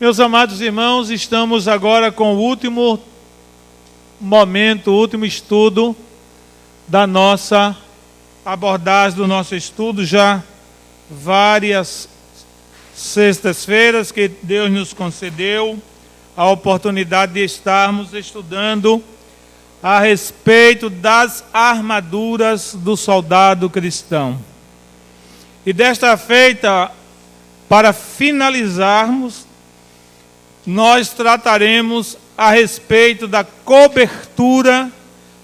Meus amados irmãos, estamos agora com o último momento, o último estudo da nossa abordagem, do nosso estudo, já várias sextas-feiras que Deus nos concedeu a oportunidade de estarmos estudando a respeito das armaduras do soldado cristão. E desta feita, para finalizarmos, nós trataremos a respeito da cobertura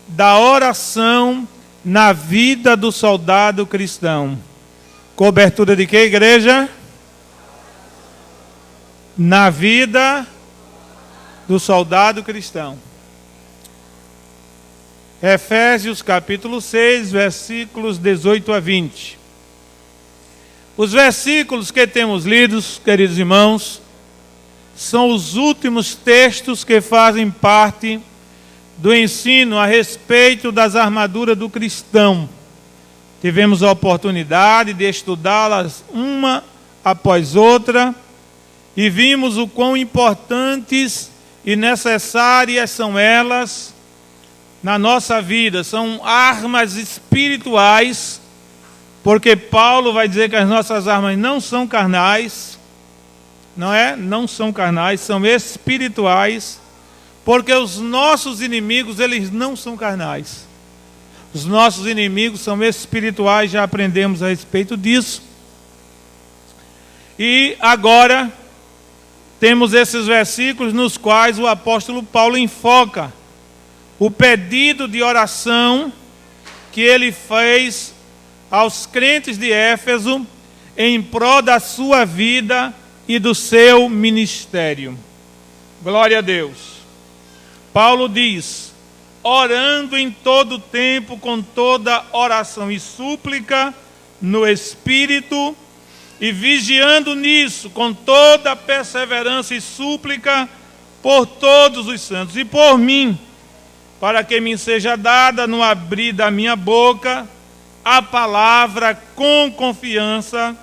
da oração na vida do soldado cristão. Cobertura de que, igreja? Na vida do soldado cristão. Efésios capítulo 6, versículos 18 a 20. Os versículos que temos lidos, queridos irmãos, são os últimos textos que fazem parte do ensino a respeito das armaduras do cristão. Tivemos a oportunidade de estudá-las uma após outra e vimos o quão importantes e necessárias são elas na nossa vida. São armas espirituais, porque Paulo vai dizer que as nossas armas não são carnais, não são carnais, são espirituais, porque os nossos inimigos, eles não são carnais. Os nossos inimigos são espirituais, já aprendemos a respeito disso. E agora temos esses versículos nos quais o apóstolo Paulo enfoca o pedido de oração que ele fez aos crentes de Éfeso em prol da sua vida e do seu ministério. Glória a Deus. Paulo diz: orando em todo tempo com toda oração e súplica no Espírito, e vigiando nisso com toda perseverança e súplica por todos os santos e por mim, para que me seja dada no abrir da minha boca a palavra com confiança,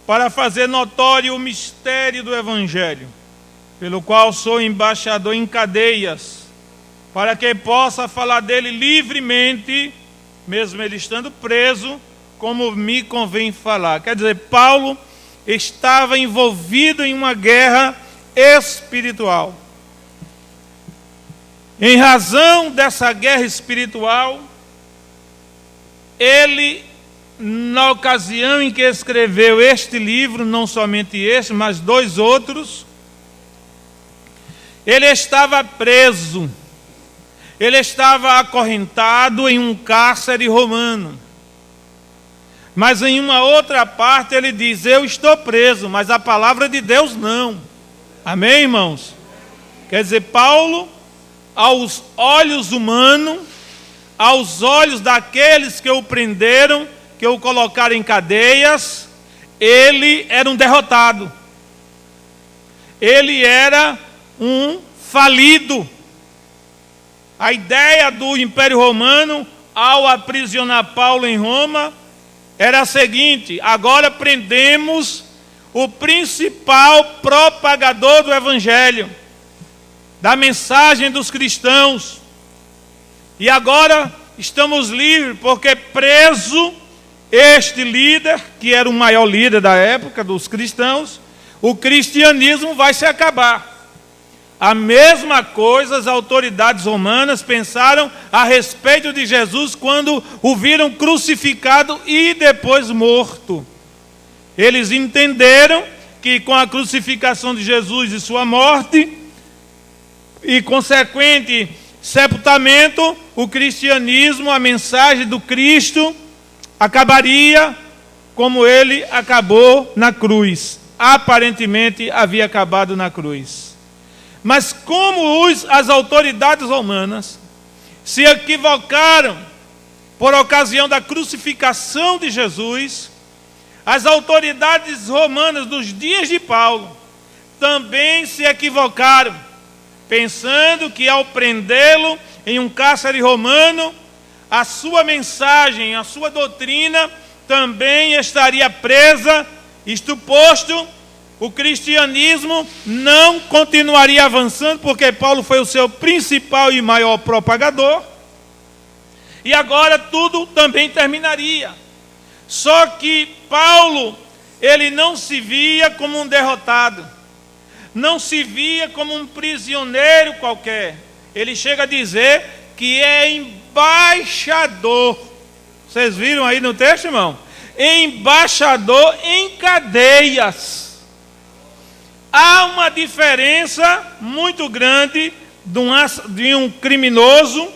para fazer notório o mistério do Evangelho, pelo qual sou embaixador em cadeias, para que possa falar dele livremente, mesmo ele estando preso, como me convém falar. Quer dizer, Paulo estava envolvido em uma guerra espiritual. Em razão dessa guerra espiritual, ele, na ocasião em que escreveu este livro, não somente este, mas dois outros, ele estava preso, ele estava acorrentado em um cárcere romano. Mas em uma outra parte ele diz: eu estou preso, mas a palavra de Deus não. Amém, irmãos? Quer dizer, Paulo, aos olhos humanos, aos olhos daqueles que o prenderam, que o colocaram em cadeias, ele era um derrotado. Ele era um falido. A ideia do Império Romano, ao aprisionar Paulo em Roma, era a seguinte: agora prendemos o principal propagador do Evangelho, da mensagem dos cristãos. E agora estamos livres, porque preso este líder, que era o maior líder da época dos cristãos, o cristianismo vai se acabar. A mesma coisa as autoridades romanas pensaram a respeito de Jesus quando o viram crucificado e depois morto. Eles entenderam que com a crucificação de Jesus e sua morte e consequente sepultamento, o cristianismo, a mensagem do Cristo, acabaria como ele acabou na cruz. Aparentemente havia acabado na cruz. Mas como as autoridades romanas se equivocaram por ocasião da crucificação de Jesus, as autoridades romanas dos dias de Paulo também se equivocaram, pensando que ao prendê-lo em um cárcere romano, a sua mensagem, a sua doutrina também estaria presa, isto posto o cristianismo não continuaria avançando, porque Paulo foi o seu principal e maior propagador, e agora tudo também terminaria. Só que Paulo, ele não se via como um derrotado, não se via como um prisioneiro qualquer. Ele chega a dizer que é embaixador. Vocês viram aí no texto, irmão? Embaixador em cadeias. Há uma diferença muito grande de um criminoso,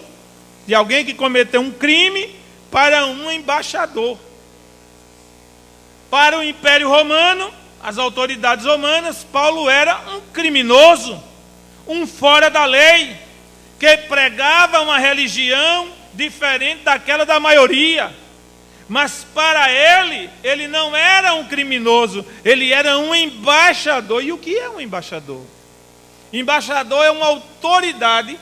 de alguém que cometeu um crime, para um embaixador. Para o Império Romano, as autoridades romanas, Paulo era um criminoso, um fora da lei, que pregava uma religião diferente daquela da maioria. Mas para ele não era um criminoso, ele era um embaixador. E o que é um embaixador? Embaixador é uma autoridade,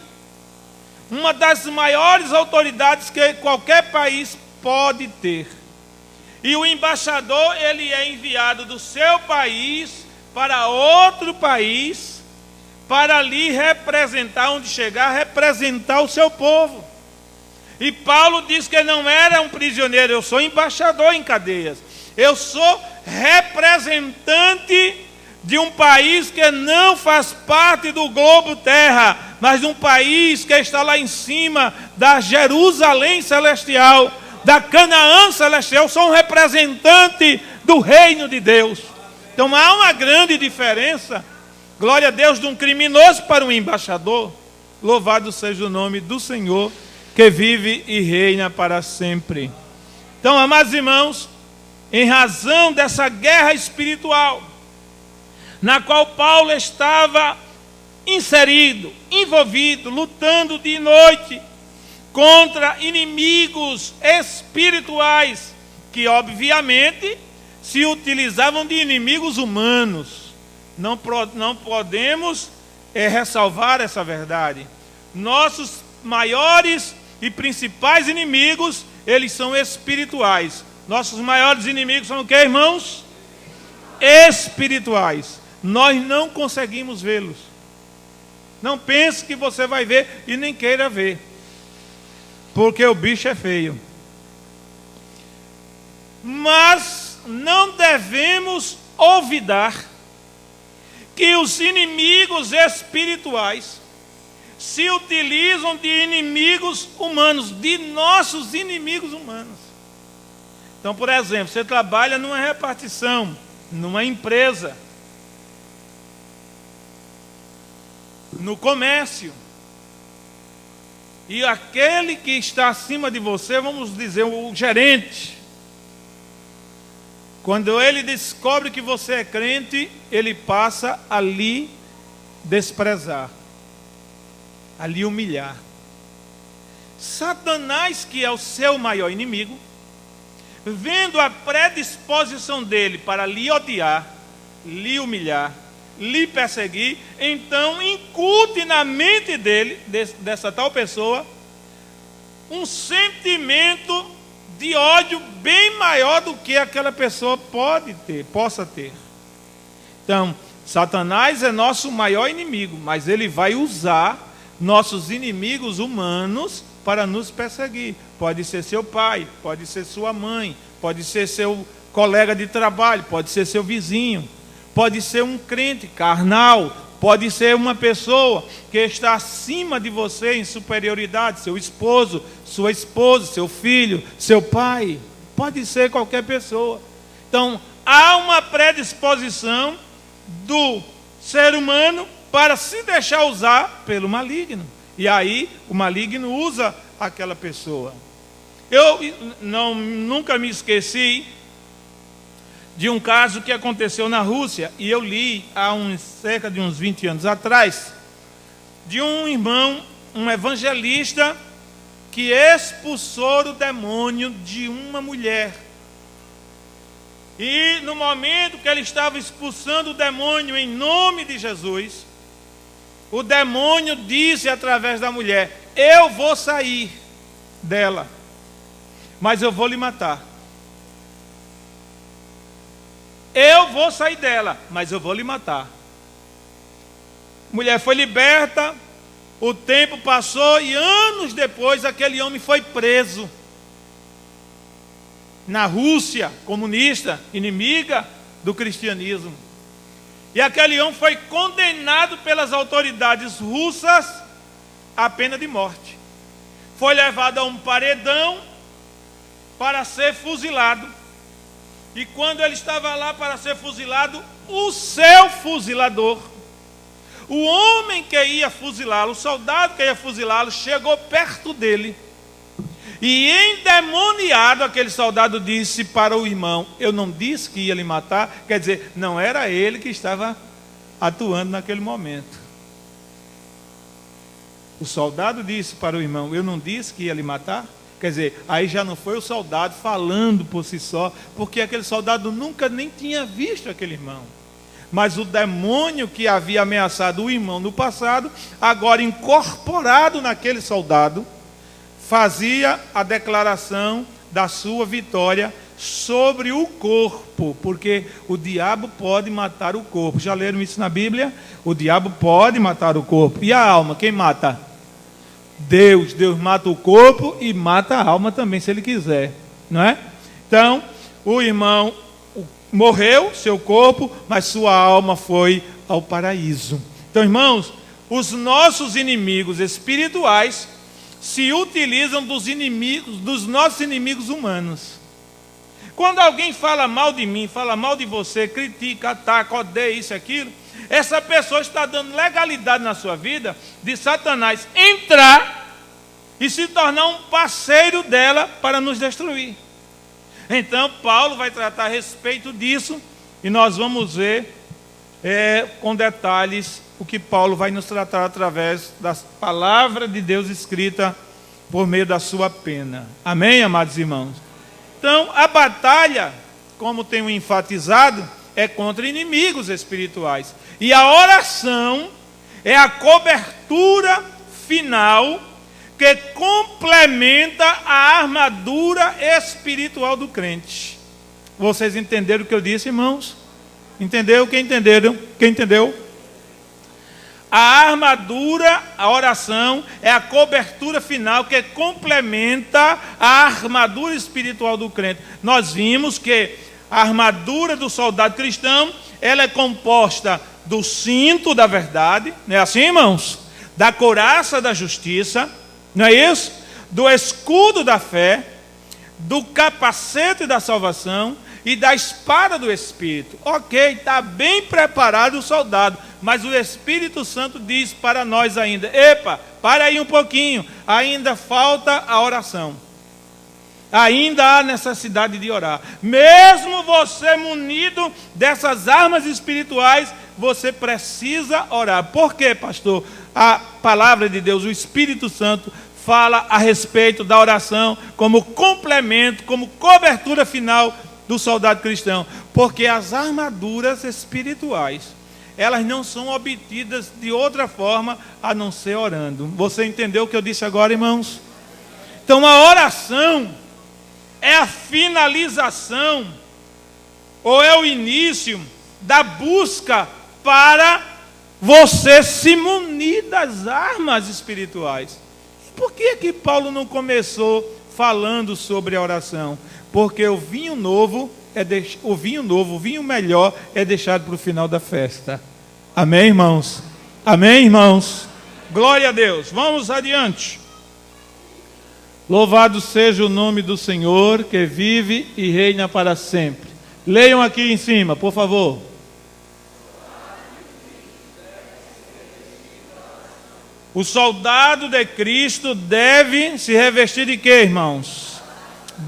uma das maiores autoridades que qualquer país pode ter. E o embaixador, ele é enviado do seu país para outro país, para ali representar, onde chegar, representar o seu povo. E Paulo diz que não era um prisioneiro, eu sou embaixador em cadeias. Eu sou representante de um país que não faz parte do globo terra, mas de um país que está lá em cima da Jerusalém celestial, da Canaã celestial. Eu sou um representante do reino de Deus. Então há uma grande diferença, glória a Deus, de um criminoso para um embaixador. Louvado seja o nome do Senhor, que vive e reina para sempre. Então, amados irmãos, em razão dessa guerra espiritual, na qual Paulo estava inserido, envolvido, lutando dia e noite, contra inimigos espirituais, que obviamente se utilizavam de inimigos humanos. Não podemos ressalvar essa verdade. Nossos maiores e principais inimigos, eles são espirituais. Nossos maiores inimigos são o que, irmãos? Espirituais. Nós não conseguimos vê-los. Não pense que você vai ver e nem queira ver, porque o bicho é feio. Mas não devemos olvidar que os inimigos espirituais se utilizam de inimigos humanos, de nossos inimigos humanos. Então, por exemplo, você trabalha numa repartição, numa empresa, no comércio, e aquele que está acima de você, vamos dizer, o gerente, quando ele descobre que você é crente, ele passa a lhe desprezar, a lhe humilhar. Satanás, que é o seu maior inimigo, vendo a predisposição dele para lhe odiar, lhe humilhar, lhe perseguir, então incute na mente dele, dessa tal pessoa, um sentimento de ódio bem maior do que aquela pessoa possa ter. Então, Satanás é nosso maior inimigo, mas ele vai usar nossos inimigos humanos para nos perseguir. Pode ser seu pai, pode ser sua mãe, pode ser seu colega de trabalho, pode ser seu vizinho, pode ser um crente carnal, pode ser uma pessoa que está acima de você em superioridade, seu esposo, sua esposa, seu filho, seu pai, pode ser qualquer pessoa. Então, há uma predisposição do ser humano para se deixar usar pelo maligno. E aí, o maligno usa aquela pessoa. Eu nunca me esqueci de um caso que aconteceu na Rússia, e eu li há cerca de uns 20 anos atrás, de um irmão, um evangelista, que expulsou o demônio de uma mulher. E no momento que ele estava expulsando o demônio em nome de Jesus, o demônio disse através da mulher: eu vou sair dela, mas eu vou lhe matar. eu vou sair dela, mas eu vou lhe matar. A mulher foi liberta, o tempo passou e anos depois aquele homem foi preso. Na Rússia comunista, inimiga do cristianismo. E aquele homem foi condenado pelas autoridades russas à pena de morte. Foi levado a um paredão para ser fuzilado. E quando ele estava lá para ser fuzilado, o seu fuzilador, o homem que ia fuzilá-lo, o soldado que ia fuzilá-lo, chegou perto dele. E endemoniado, aquele soldado disse para o irmão: eu não disse que ia lhe matar. Quer dizer, não era ele que estava atuando naquele momento. O soldado disse para o irmão: eu não disse que ia lhe matar. Quer dizer, aí já não foi o soldado falando por si só, porque aquele soldado nunca nem tinha visto aquele irmão. Mas o demônio que havia ameaçado o irmão no passado, agora incorporado naquele soldado, fazia a declaração da sua vitória sobre o corpo, porque o diabo pode matar o corpo. Já leram isso na Bíblia? O diabo pode matar o corpo. E a alma, quem mata? Deus. Deus mata o corpo e mata a alma também, se ele quiser, não é? Então, o irmão morreu, seu corpo, mas sua alma foi ao paraíso. Então, irmãos, os nossos inimigos espirituais se utilizam dos nossos inimigos humanos. Quando alguém fala mal de mim, fala mal de você, critica, ataca, odeia isso e aquilo, essa pessoa está dando legalidade na sua vida de Satanás entrar e se tornar um parceiro dela para nos destruir. Então Paulo vai tratar a respeito disso e nós vamos ver com detalhes o que Paulo vai nos tratar através da palavra de Deus escrita por meio da sua pena. Amém, amados irmãos? Então, a batalha, como tenho enfatizado, é contra inimigos espirituais. E a oração é a cobertura final que complementa a armadura espiritual do crente. Vocês entenderam o que eu disse, irmãos? Entendeu? Quem entenderam? Quem entendeu? A armadura, a oração, é a cobertura final que complementa a armadura espiritual do crente. Nós vimos que a armadura do soldado cristão, ela é composta do cinto da verdade, não é assim, irmãos? Da couraça da justiça, não é isso? Do escudo da fé, do capacete da salvação e da espada do Espírito. Ok, está bem preparado o soldado, mas o Espírito Santo diz para nós ainda: epa, para aí um pouquinho, ainda falta a oração. Ainda há necessidade de orar. Mesmo você munido dessas armas espirituais, você precisa orar. Por quê, pastor? A palavra de Deus, o Espírito Santo, fala a respeito da oração como complemento, como cobertura final do soldado cristão. Porque as armaduras espirituais, elas não são obtidas de outra forma a não ser orando. Você entendeu o que eu disse agora, irmãos? Então a oração é a finalização, ou é o início da busca para você se munir das armas espirituais. Por que Paulo não começou falando sobre a oração? Porque o vinho novo, o vinho melhor é deixado para o final da festa. Amém, irmãos? Amém, irmãos? Glória a Deus. Vamos adiante. Louvado seja o nome do Senhor, que vive e reina para sempre. Leiam aqui em cima, por favor. O soldado de Cristo deve se revestir de quê, irmãos?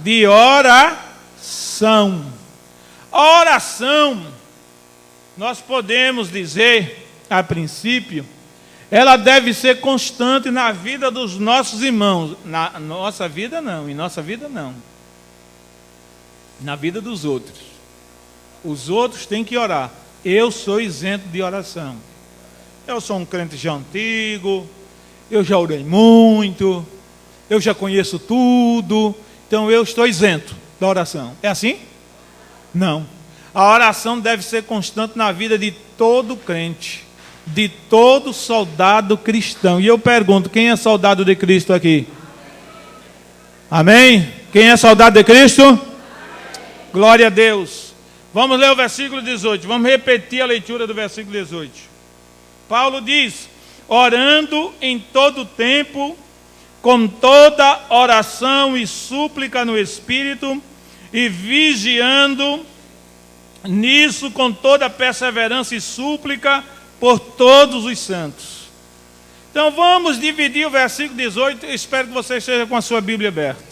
De oração. A oração, nós podemos dizer, a princípio, ela deve ser constante na vida dos nossos irmãos. Na nossa vida não, em nossa vida não. Na vida dos outros. Os outros têm que orar. Eu sou isento de oração. Eu sou um crente já antigo, eu já orei muito, eu já conheço tudo, então eu estou isento da oração. É assim? Não. A oração deve ser constante na vida de todo crente, de todo soldado cristão. E eu pergunto, quem é soldado de Cristo aqui? Amém? Quem é soldado de Cristo? Amém. Glória a Deus. Vamos ler o versículo 18. Vamos repetir a leitura do versículo 18. Paulo diz: orando em todo tempo, com toda oração e súplica no Espírito, e vigiando nisso com toda perseverança e súplica por todos os santos. Então vamos dividir o versículo 18, eu espero que você esteja com a sua Bíblia aberta.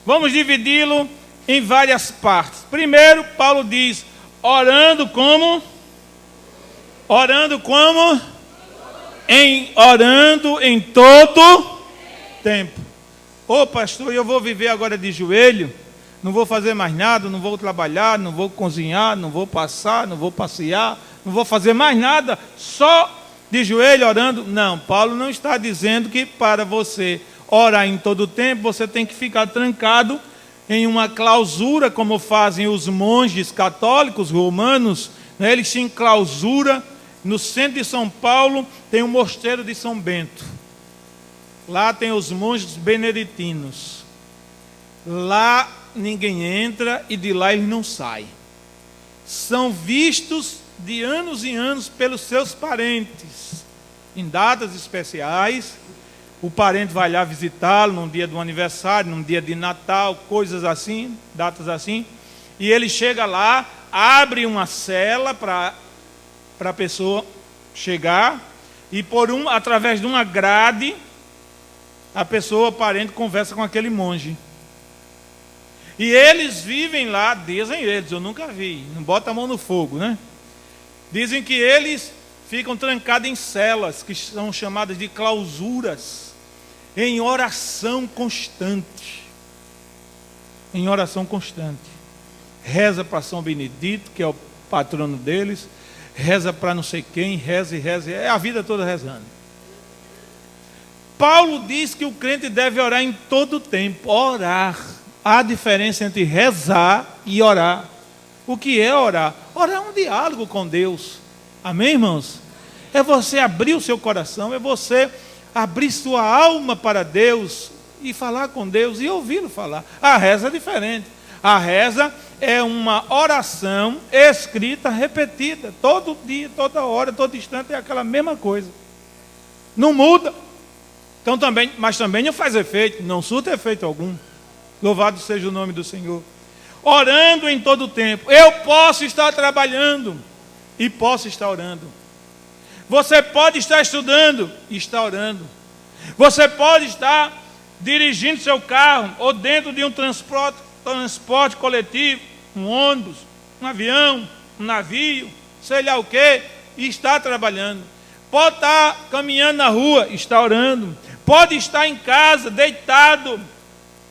Vamos dividi-lo em várias partes. Primeiro, Paulo diz, orando como? Orando como? Orando em todo tempo. Ô pastor, eu vou viver agora de joelho, não vou fazer mais nada, não vou trabalhar, não vou cozinhar, não vou passar, não vou passear, não vou fazer mais nada, só de joelho orando. Não, Paulo não está dizendo que para você orar em todo o tempo, você tem que ficar trancado em uma clausura, como fazem os monges católicos romanos, né? Eles têm clausura. No centro de São Paulo tem o mosteiro de São Bento. Lá tem os monges beneditinos. Lá ninguém entra e de lá eles não saem. São vistos de anos em anos pelos seus parentes. Em datas especiais, o parente vai lá visitá-lo num dia do aniversário, num dia de Natal, coisas assim, datas assim. E ele chega lá, abre uma cela para a pessoa chegar, e através de uma grade, a pessoa, o parente, conversa com aquele monge. E eles vivem lá, dizem eles, eu nunca vi, não bota a mão no fogo, né? Dizem que eles ficam trancados em celas, que são chamadas de clausuras, em oração constante. Em oração constante. Reza para São Benedito, que é o patrono deles, reza para não sei quem, reza e reza, é a vida toda rezando. Paulo diz que o crente deve orar em todo o tempo. Orar. Há diferença entre rezar e orar. O que é orar? Orar é um diálogo com Deus. Amém, irmãos? É você abrir o seu coração, é você abrir sua alma para Deus e falar com Deus e ouvi-lo falar. A reza é diferente. A reza é uma oração escrita, repetida, todo dia, toda hora, todo instante, é aquela mesma coisa. Não muda. Então mas também não faz efeito, não surta efeito algum. Louvado seja o nome do Senhor. Orando em todo o tempo. Eu posso estar trabalhando e posso estar orando. Você pode estar estudando e estar orando. Você pode estar dirigindo seu carro ou dentro de um transporte coletivo, um ônibus, um avião, um navio, sei lá o que, e está trabalhando. Pode estar caminhando na rua, está orando. Pode estar em casa, deitado,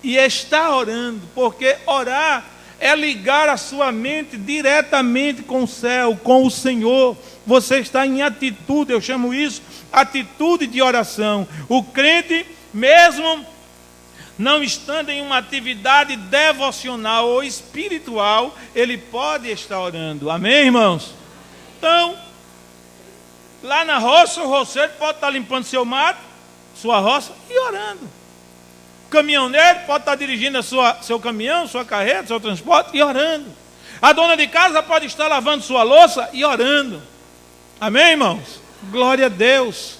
e está orando, porque orar é ligar a sua mente diretamente com o céu, com o Senhor. Você está em atitude, eu chamo isso atitude de oração. O crente, mesmo não estando em uma atividade devocional ou espiritual, ele pode estar orando. Amém, irmãos? Então, lá na roça, o roceiro pode estar limpando seu mato, sua roça, e orando. O caminhoneiro pode estar dirigindo seu caminhão, sua carreta, seu transporte, e orando. A dona de casa pode estar lavando sua louça e orando. Amém, irmãos? Glória a Deus.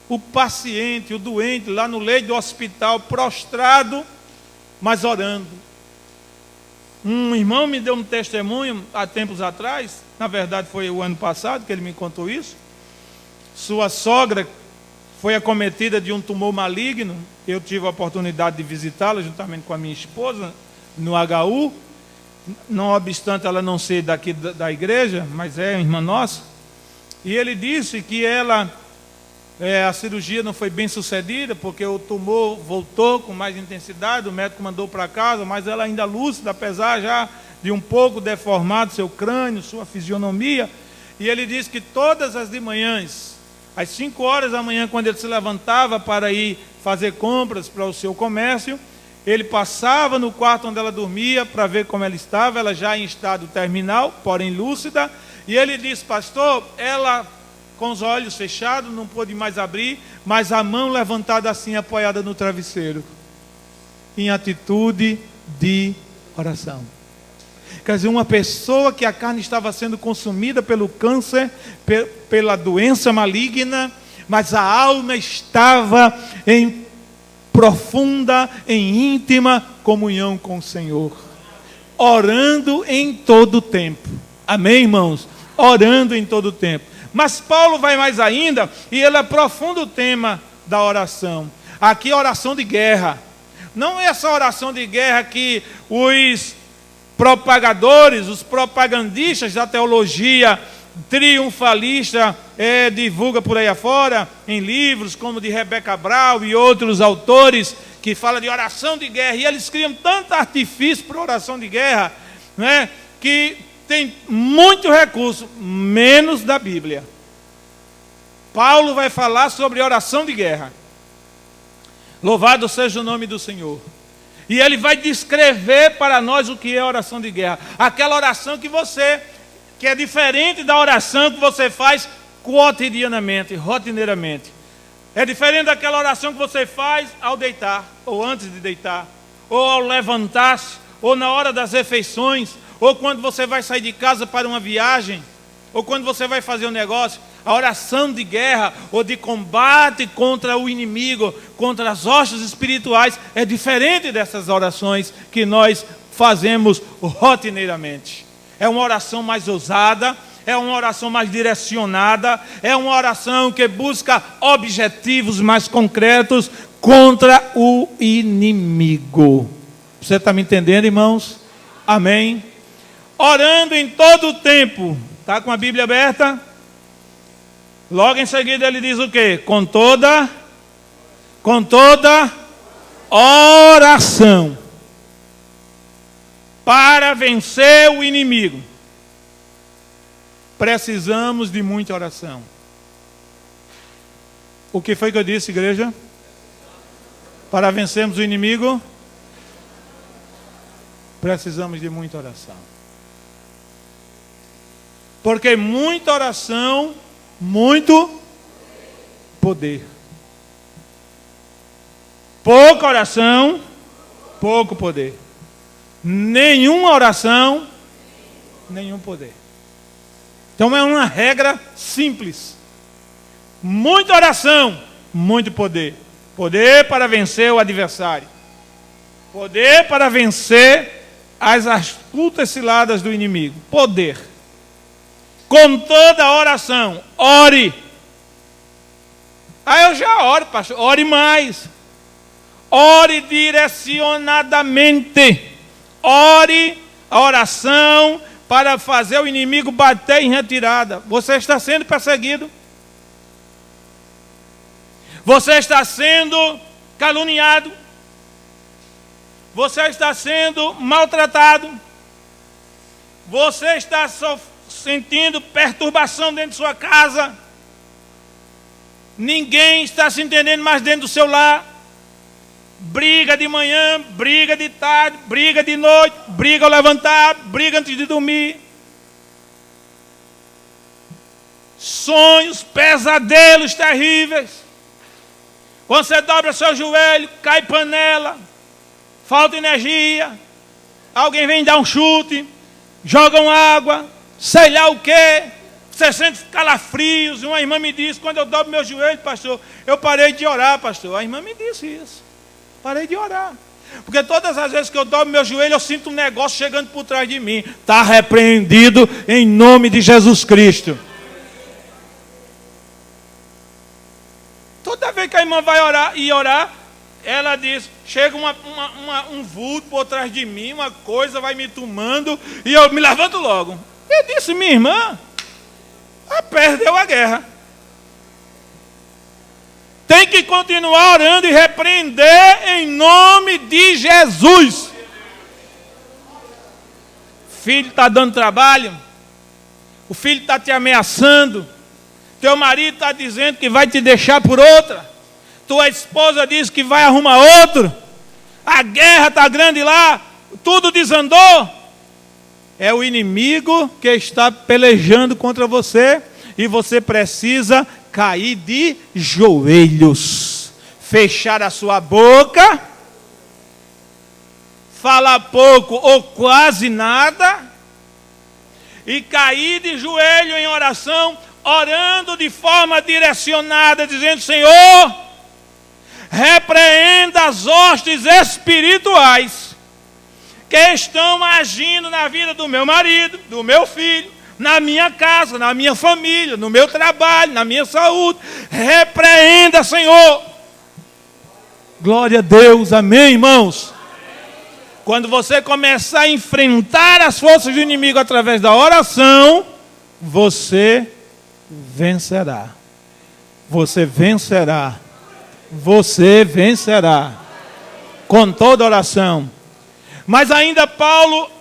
O paciente, o doente, lá no leito do hospital, prostrado, mas orando. Um irmão me deu um testemunho há tempos atrás, na verdade foi o ano passado que ele me contou isso. Sua sogra foi acometida de um tumor maligno. Eu tive a oportunidade de visitá-la juntamente com a minha esposa no HU. Não obstante ela não ser daqui da igreja, mas é irmã nossa. E ele disse que a cirurgia não foi bem sucedida, porque o tumor voltou com mais intensidade, o médico mandou para casa, mas ela ainda lúcida, apesar já de um pouco deformado seu crânio, sua fisionomia. E ele disse que todas as de manhãs, às 5 horas da manhã, quando ele se levantava para ir fazer compras para o seu comércio, Ele passava no quarto onde ela dormia para ver como ela estava, ela já em estado terminal, porém lúcida. E ele disse: pastor, ela com os olhos fechados, não pôde mais abrir, mas a mão levantada assim, apoiada no travesseiro, em atitude de oração. Quer dizer, uma pessoa que a carne estava sendo consumida pelo câncer, pela doença maligna, mas a alma estava em profunda, em íntima comunhão com o Senhor, orando em todo o tempo. Amém, irmãos? Orando em todo o tempo. Mas Paulo vai mais ainda e ele aprofunda o tema da oração. Aqui oração de guerra. Não é essa oração de guerra que os propagadores, os propagandistas da teologia triunfalista divulga por aí afora, em livros como de Rebecca Brown e outros autores que falam de oração de guerra, e eles criam tanto artifício para oração de guerra, né, que tem muito recurso, menos da Bíblia. Paulo vai falar sobre oração de guerra. Louvado seja o nome do Senhor. E ele vai descrever para nós o que é oração de guerra. Aquela oração que é diferente da oração que você faz cotidianamente, rotineiramente. É diferente daquela oração que você faz ao deitar, ou antes de deitar, ou ao levantar-se, ou na hora das refeições, ou quando você vai sair de casa para uma viagem, ou quando você vai fazer um negócio. A oração de guerra ou de combate contra o inimigo, contra as hostes espirituais, é diferente dessas orações que nós fazemos rotineiramente. É uma oração mais ousada, é uma oração mais direcionada, é uma oração que busca objetivos mais concretos contra o inimigo. Você está me entendendo, irmãos? Amém? Orando em todo o tempo. Está com a Bíblia aberta? Logo em seguida ele diz o quê? Com toda oração, para vencer o inimigo. Precisamos de muita oração. O que foi que eu disse, igreja? Para vencermos o inimigo, precisamos de muita oração. Porque muita oração, muito poder. Pouca oração, pouco poder. Nenhuma oração, nenhum poder. Então é uma regra simples. Muita oração, muito poder. Poder para vencer o adversário. Poder para vencer as astutas ciladas do inimigo. Poder. Com toda oração, ore. Aí eu já oro, pastor. Ore mais. Ore direcionadamente. Ore a oração para fazer o inimigo bater em retirada. Você está sendo perseguido. Você está sendo caluniado. Você está sendo maltratado. Você está sentindo perturbação dentro de sua casa. Ninguém está se entendendo mais dentro do seu lar. Briga de manhã, briga de tarde, briga de noite, briga ao levantar, briga antes de dormir. Sonhos, pesadelos terríveis. Quando você dobra seu joelho, cai panela, falta energia, alguém vem dar um chute, jogam água, sei lá o quê, você sente calafrios. Uma irmã me disse, quando eu dobro meu joelho, pastor, eu parei de orar, pastor. A irmã me disse isso. Parei de orar. Porque todas as vezes que eu dobro meu joelho, eu sinto um negócio chegando por trás de mim. Está repreendido em nome de Jesus Cristo. Toda vez que a irmã vai orar, ela diz, chega um vulto por trás de mim, uma coisa vai me tomando, e eu me levanto logo. Eu disse, minha irmã, perdeu a guerra. Tem que continuar orando e repreender em nome de Jesus. O filho está dando trabalho, o filho está te ameaçando, teu marido está dizendo que vai te deixar por outra, tua esposa diz que vai arrumar outro, a guerra está grande lá, tudo desandou. É o inimigo que está pelejando contra você e você precisa cair de joelhos, fechar a sua boca, falar pouco ou quase nada e cair de joelho em oração, orando de forma direcionada, dizendo: Senhor, repreenda as hostes espirituais que estão agindo na vida do meu marido, do meu filho, na minha casa, na minha família, no meu trabalho, na minha saúde. Repreenda, Senhor. Glória a Deus, amém, irmãos? Quando você começar a enfrentar as forças do inimigo através da oração, você vencerá. Você vencerá. Você vencerá. Com toda oração. Mas ainda Paulo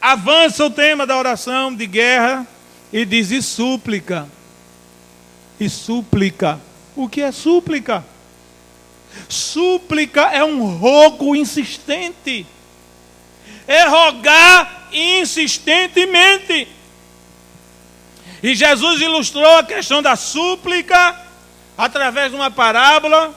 avança o tema da oração de guerra e diz: e súplica. E súplica. O que é súplica? Súplica é um rogo insistente. É rogar insistentemente. E Jesus ilustrou a questão da súplica através de uma parábola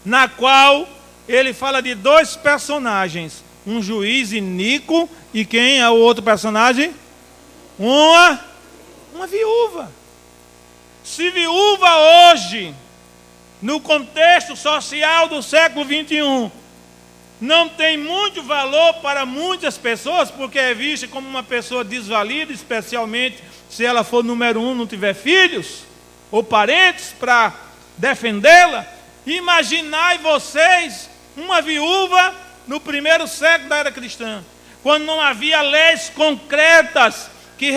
na qual ele fala de dois personagens. Um juiz iníquo e quem é o outro personagem? Uma viúva. Se viúva hoje, no contexto social do século 21, não tem muito valor para muitas pessoas, porque é vista como uma pessoa desvalida, especialmente se ela for número 1, não tiver filhos ou parentes para defendê-la. Imaginai vocês uma viúva no primeiro século da era cristã, quando não havia leis concretas que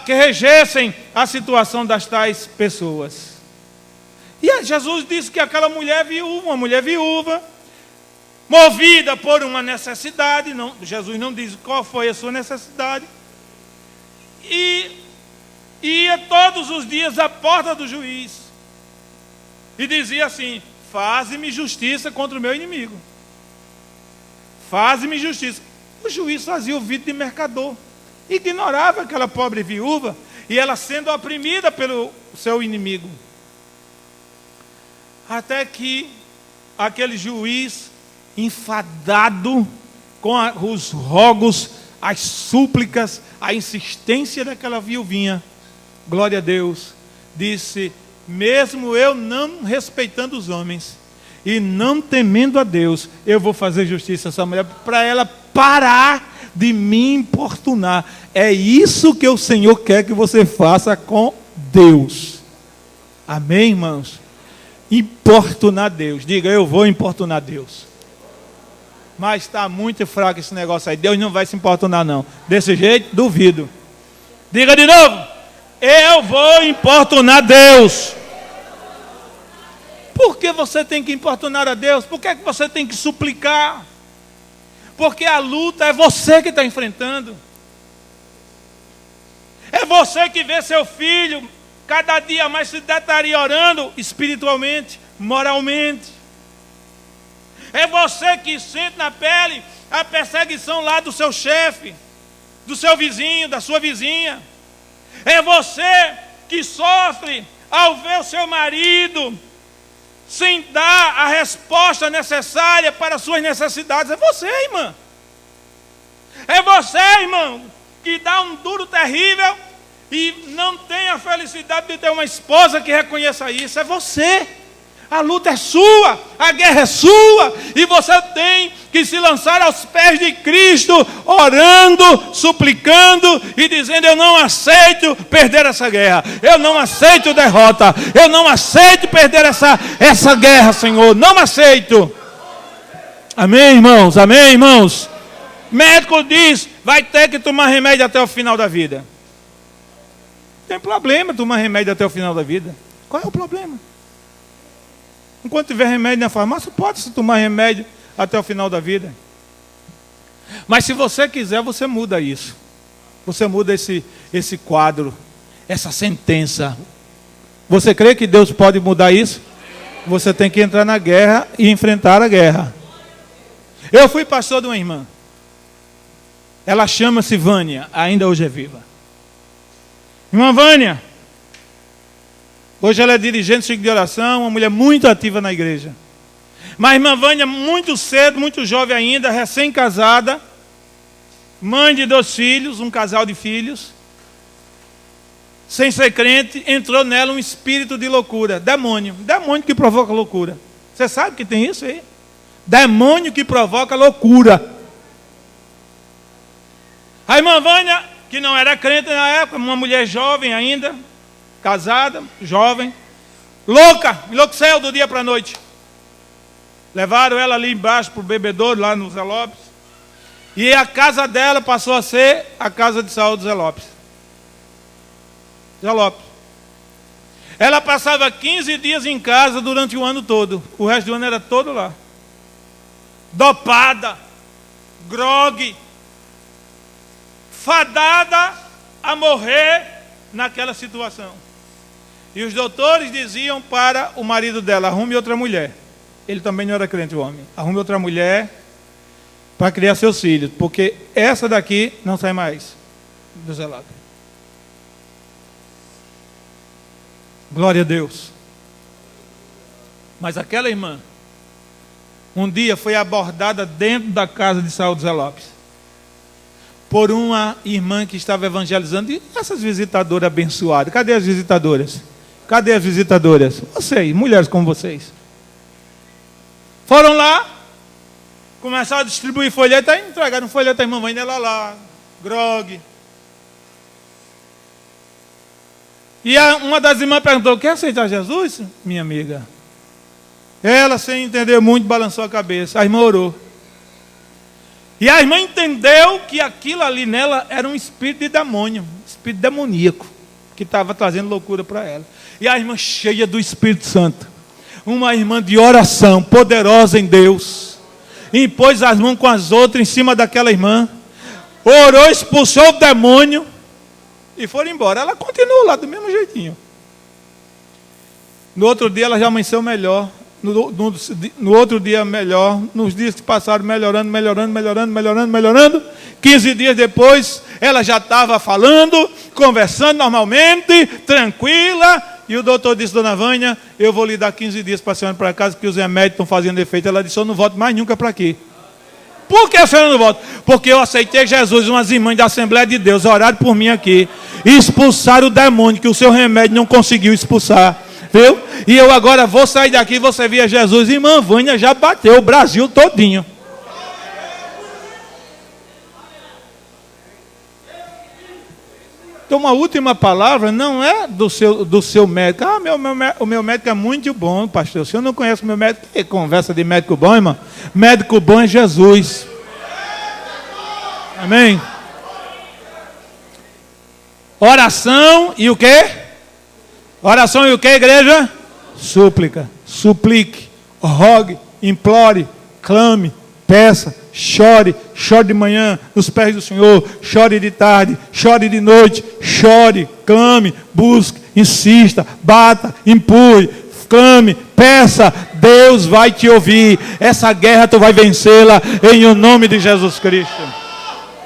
regessem a situação das tais pessoas. E Jesus disse que aquela mulher viúva, uma mulher viúva, movida por uma necessidade, Jesus não diz qual foi a sua necessidade, e ia todos os dias à porta do juiz e dizia assim: faze-me justiça contra o meu inimigo. Faze-me justiça. O juiz fazia o vídeo de mercador, ignorava aquela pobre viúva e ela sendo oprimida pelo seu inimigo. Até que aquele juiz, enfadado com os rogos, as súplicas, a insistência daquela viuvinha, glória a Deus, disse: mesmo eu não respeitando os homens e não temendo a Deus, eu vou fazer justiça a essa mulher, para ela parar de me importunar. É isso que o Senhor quer que você faça com Deus. Amém, irmãos? Importunar Deus. Diga: eu vou importunar Deus. Mas está muito fraco esse negócio aí. Deus não vai se importunar não. Desse jeito, duvido. Diga de novo: eu vou importunar Deus. Por que você tem que importunar a Deus? Por que você tem que suplicar? Porque a luta é você que está enfrentando. É você que vê seu filho cada dia mais se deteriorando espiritualmente, moralmente. É você que sente na pele a perseguição lá do seu chefe, do seu vizinho, da sua vizinha. É você que sofre ao ver o seu marido sem dar a resposta necessária para as suas necessidades. É você, irmã. É você, irmão, que dá um duro terrível e não tem a felicidade de ter uma esposa que reconheça isso. É você. A luta é sua, a guerra é sua, e você tem que se lançar aos pés de Cristo, orando, suplicando e dizendo: eu não aceito perder essa guerra, eu não aceito derrota, eu não aceito perder essa guerra, Senhor, não aceito. Amém, irmãos? Amém, irmãos? Médico diz: vai ter que tomar remédio até o final da vida. Não tem problema tomar remédio até o final da vida. Qual é o problema? Enquanto tiver remédio na farmácia, pode-se tomar remédio até o final da vida. Mas se você quiser, você muda isso. Você muda esse quadro, essa sentença. Você crê que Deus pode mudar isso? Você tem que entrar na guerra e enfrentar a guerra. Eu fui pastor de uma irmã. Ela chama-se Vânia, ainda hoje é viva. Irmã Vânia, hoje ela é dirigente de oração, uma mulher muito ativa na igreja. Mas a irmã Vânia, muito cedo, muito jovem ainda, recém-casada, mãe de 2 filhos, um casal de filhos, sem ser crente, entrou nela um espírito de loucura, demônio que provoca loucura. Você sabe que tem isso aí? Demônio que provoca loucura. A irmã Vânia, que não era crente na época, uma mulher jovem ainda, casada, jovem, louca, enlouqueceu do dia para a noite. Levaram ela ali embaixo para o bebedouro, lá no Zé Lopes. E a casa dela passou a ser a casa de saúde Zé Lopes. Zé Lopes. Ela passava 15 dias em casa durante o ano todo. O resto do ano era todo lá. Dopada, grogue, fadada a morrer naquela situação. E os doutores diziam para o marido dela: arrume outra mulher. Ele também não era crente, o homem. Arrume outra mulher para criar seus filhos, porque essa daqui não sai mais do zelado. Glória a Deus. Mas aquela irmã, um dia foi abordada dentro da casa de Saúl Zé Lopes por uma irmã que estava evangelizando. E essas visitadoras abençoadas, cadê as visitadoras? Cadê as visitadoras? Vocês, mulheres como vocês. Foram lá, começaram a distribuir folheto, aí entregaram um folheto à irmã Vânia, ela lá, grogue. E uma das irmãs perguntou: quer aceitar Jesus, minha amiga? Ela, sem entender muito, balançou a cabeça. A irmã orou. E a irmã entendeu que aquilo ali nela era um espírito de demônio, um espírito demoníaco, que estava trazendo loucura para ela. E a irmã cheia do Espírito Santo, uma irmã de oração, poderosa em Deus, impôs as mãos com as outras em cima daquela irmã, orou, expulsou o demônio e foram embora. Ela continuou lá do mesmo jeitinho. No outro dia ela já amanheceu melhor. No outro dia melhor, nos dias que passaram melhorando. 15 dias depois, ela já estava falando, conversando normalmente, tranquila. E o doutor disse: dona Vânia, eu vou lhe dar 15 dias para a senhora para casa, que os remédios estão fazendo efeito. Ela disse: eu não volto mais nunca para aqui. Por que a senhora não volta? Porque eu aceitei Jesus, umas irmãs da Assembleia de Deus oraram por mim aqui, e expulsaram o demônio que o seu remédio não conseguiu expulsar. Viu? E eu agora vou sair daqui, você via Jesus. Irmã Vânia já bateu o Brasil todinho. Então, uma última palavra não é do seu médico. Ah, o meu médico é muito bom, pastor. O senhor não conhece o meu médico? Que conversa de médico bom, irmão? Médico bom é Jesus. Amém? Oração e o quê? Oração e o quê, igreja? Súplica. Suplique, rogue, implore, clame, peça, chore de manhã nos pés do Senhor, chore de tarde, chore de noite, chore, clame, busque, insista, bata, empurre, clame, peça, Deus vai te ouvir. Essa guerra tu vai vencê-la em o nome de Jesus Cristo.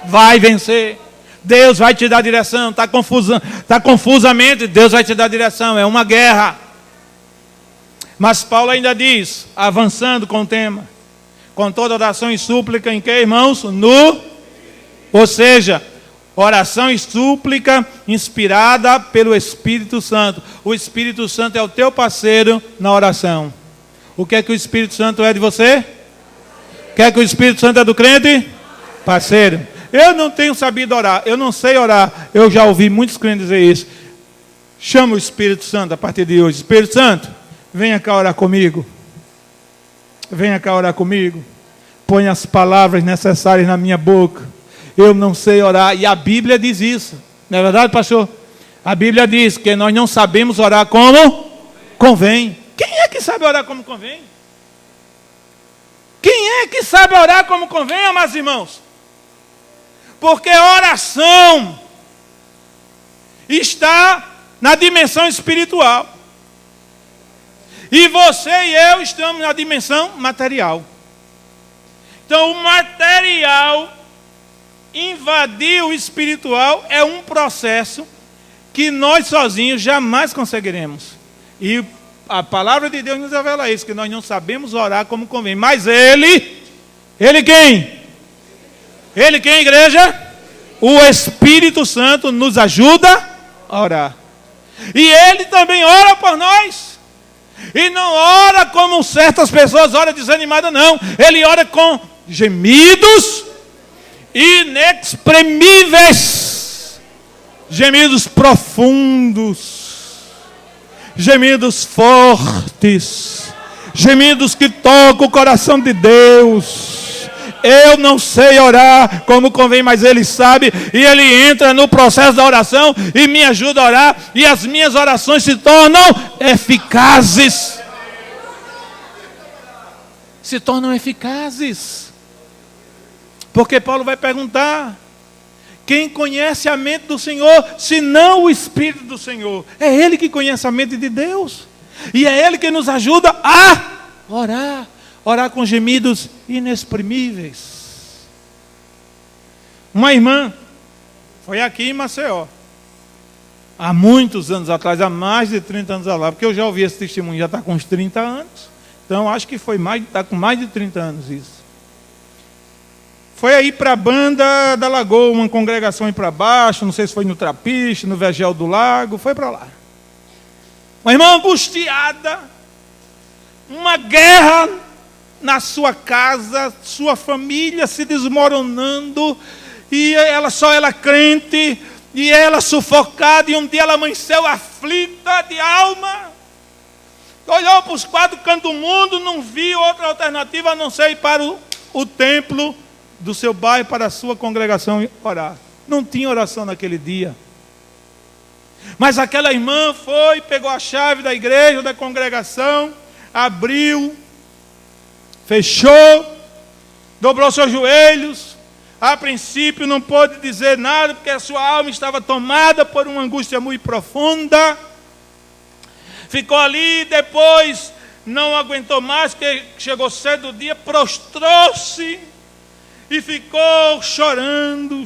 Vai vencer. Deus vai te dar direção. Está confusamente, Deus vai te dar direção. É uma guerra. Mas Paulo ainda diz, avançando com o tema: com toda oração e súplica, em que, irmãos? Ou seja, oração e súplica inspirada pelo Espírito Santo. O Espírito Santo é o teu parceiro na oração. O que é que o Espírito Santo é de você? O que é que o Espírito Santo é do crente? Parceiro. Eu não tenho sabido orar, eu não sei orar. Eu já ouvi muitos crentes dizer isso. Chama o Espírito Santo a partir de hoje. Espírito Santo, venha cá orar comigo. Venha cá orar comigo. Põe as palavras necessárias na minha boca. Eu não sei orar. E a Bíblia diz isso. Não é verdade, pastor? A Bíblia diz que nós não sabemos orar como convém. Quem é que sabe orar como convém? Quem é que sabe orar como convém, amados irmãos? Porque oração está na dimensão espiritual. E você e eu estamos na dimensão material. Então, o material invadir o espiritual é um processo que nós sozinhos jamais conseguiremos. E a palavra de Deus nos revela isso, que nós não sabemos orar como convém. Mas Ele quem? Ele quem, igreja? O Espírito Santo nos ajuda a orar. E Ele também ora por nós. E não ora como certas pessoas oram desanimadas, não. Ele ora com gemidos inexprimíveis. Gemidos profundos. Gemidos fortes. Gemidos que tocam o coração de Deus. Eu não sei orar como convém, mas Ele sabe. E Ele entra no processo da oração e me ajuda a orar. E as minhas orações se tornam eficazes. Se tornam eficazes. Porque Paulo vai perguntar: quem conhece a mente do Senhor, senão o Espírito do Senhor? É Ele que conhece a mente de Deus. E é Ele que nos ajuda a orar. Orar com gemidos inexprimíveis. Uma irmã foi aqui em Maceió, há muitos anos atrás, há mais de 30 anos lá, porque eu já ouvi esse testemunho, já está com uns 30 anos, então acho que está com mais de 30 anos isso. Foi aí para a Banda da Lagoa, uma congregação aí para baixo, não sei se foi no Trapiche, no Vergel do Lago, foi para lá. Uma irmã angustiada, uma guerra na sua casa, sua família se desmoronando, e ela crente, e ela sufocada, e um dia ela amanheceu aflita de alma, olhou para os quatro cantos do mundo, não viu outra alternativa a não ser ir para o templo do seu bairro, para a sua congregação orar. Não tinha oração naquele dia. Mas aquela irmã foi, pegou a chave da igreja, da congregação, abriu, fechou, dobrou seus joelhos. A princípio não pôde dizer nada, porque a sua alma estava tomada por uma angústia muito profunda. Ficou ali, depois não aguentou mais, porque chegou cedo o dia, prostrou-se e ficou chorando.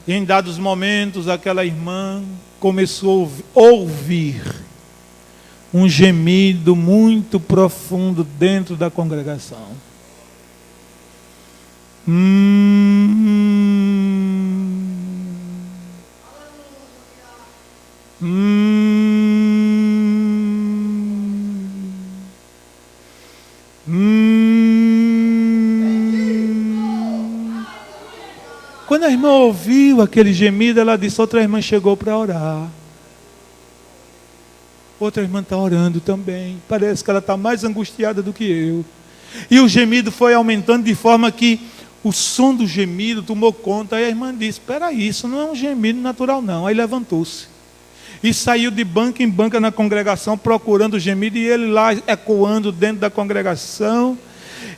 E em dados momentos, aquela irmã começou a ouvir um gemido muito profundo dentro da congregação. Quando a irmã ouviu aquele gemido, ela disse: outra irmã chegou para orar. Outra irmã está orando também. Parece que ela está mais angustiada do que eu. E o gemido foi aumentando de forma que o som do gemido tomou conta. Aí a irmã disse: espera aí, isso não é um gemido natural não. Aí levantou-se e saiu de banca em banca na congregação procurando o gemido, e ele lá ecoando dentro da congregação.